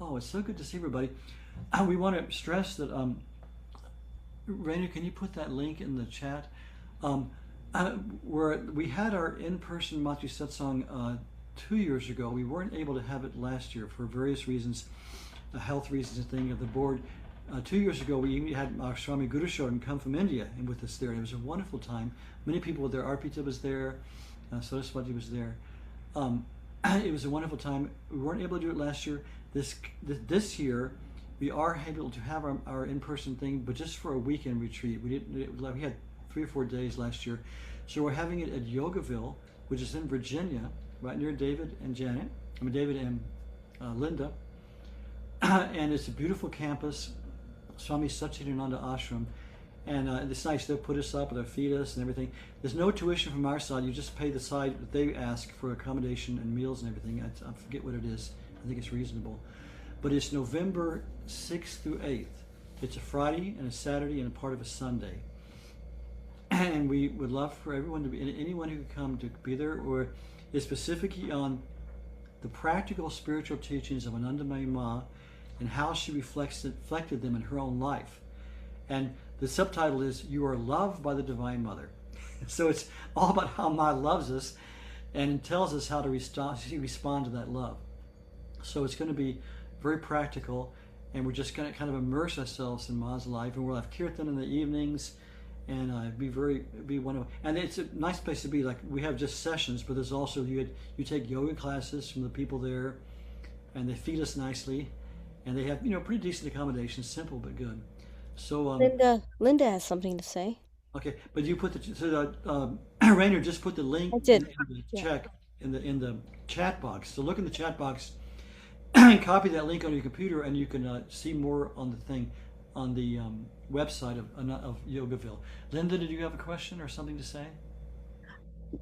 Oh, it's so good to see everybody. We want to stress that, Rainer, can you put that link in the chat? Where we had our in-person Matri Satsang 2 years ago. We weren't able to have it last year for various reasons, health reasons and thing of the board. 2 years ago, we had our Swami Guru Shodan come from India and with us there. It was a wonderful time. Many people were there. Arpita was there. Saraswati was there. It was a wonderful time. We weren't able to do it last year. This year, we are able to have our in-person thing, but just for a weekend retreat. We had 3 or 4 days last year, so we're having it at Yogaville, which is in Virginia, right near David and Janet. I mean David and Linda, and it's a beautiful campus, Swami Satchidananda Ashram, and it's nice. They'll put us up, they'll feed us and everything. There's no tuition from our side. You just pay the side that they ask for accommodation and meals and everything. I forget what it is. I think it's reasonable. But it's November 6th through 8th. It's a Friday and a Saturday and a part of a Sunday. And we would love for everyone to be, anyone who could come to be there, or is specifically on the practical spiritual teachings of Anandamayi Ma and how she reflected them in her own life. And the subtitle is, You Are Loved by the Divine Mother. So it's all about how Ma loves us. and it tells us how to respond to that love. So it's going to be very practical, and we're just going to kind of immerse ourselves in Ma's life, and we'll have kirtan in the evenings, and be one of. And it's a nice place to be. Like we have just sessions, but there's also you take yoga classes from the people there, and they feed us nicely, and they have pretty decent accommodations, simple but good. So Linda has something to say. okay, but you put Rainer just put the link I did. in the check in the chat box. So look in the chat box and copy that link on your computer, and you can see more on the thing on the website of Yogaville. Linda, did you have a question or something to say?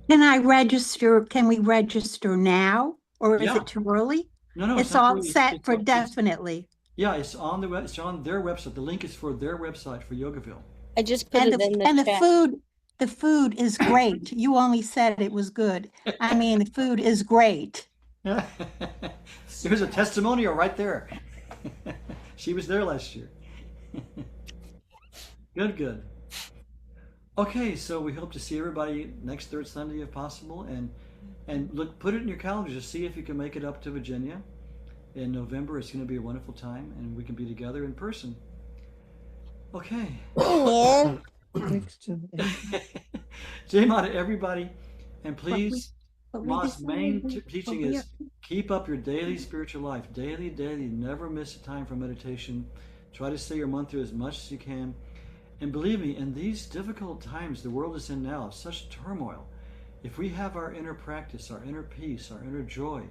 Can I register? Can we register now, or is Yeah. it too early? No, it's all set for definitely. Yeah, it's on the web. It's on their website. The link is for their website for Yogaville. I just put it in the and chat. the food is great. You only said it was good. I mean, the food is great. There's a testimonial right there. She was there last year. Good. Okay, so we hope to see everybody next third Sunday if possible, and look, put it in your calendar to see if you can make it up to Virginia in November. It's going to be a wonderful time, and we can be together in person. Okay. Yeah. Jema to everybody, and please, Ma's main teaching is keep up your daily spiritual life. Daily, never miss a time for meditation. Try to say your mantra as much as you can. And believe me, in these difficult times the world is in now, such turmoil, if we have our inner practice, our inner peace, our inner joy,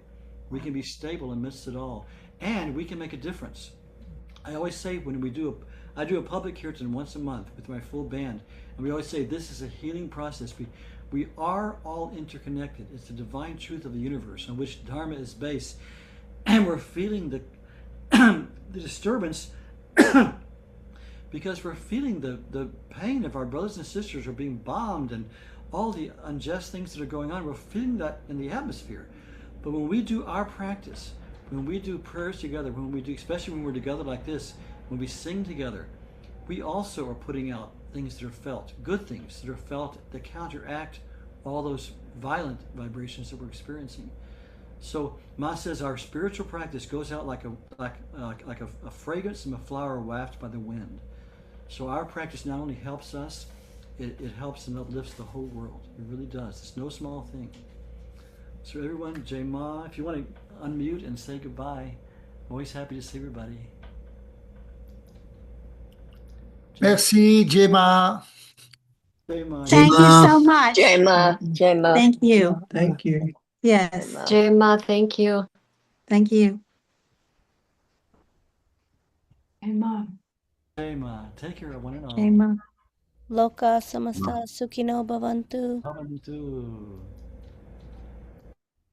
we can be stable amidst it all, and we can make a difference. I always say when I do a public kirtan once a month with my full band, and we always say this is a healing process. We are all interconnected. It's the divine truth of the universe on which Dharma is based, and we're feeling the the disturbance because we're feeling the pain of our brothers and sisters who are being bombed and all the unjust things that are going on. We're feeling that in the atmosphere. But when we do our practice, when we do prayers together, especially when we're together like this, when we sing together, we also are putting out things that are felt, good things that are felt that counteract all those violent vibrations that we're experiencing. So Ma says our spiritual practice goes out like a fragrance from a flower wafted by the wind. So our practice not only helps us, it helps and uplifts the whole world. It really does. It's no small thing. So everyone, Jai Ma, if you want to unmute and say goodbye, I'm always happy to see everybody. Merci, Jai Ma. Jai Ma. Thank you so much. Jai Ma. Thank you. Thank you. Yes. Jai Ma, thank you. Thank you. Hey, Mom. Jai Ma. Take care of one and all. Jai Ma. Loka samasta sukhino bhavantu. Bhavantu.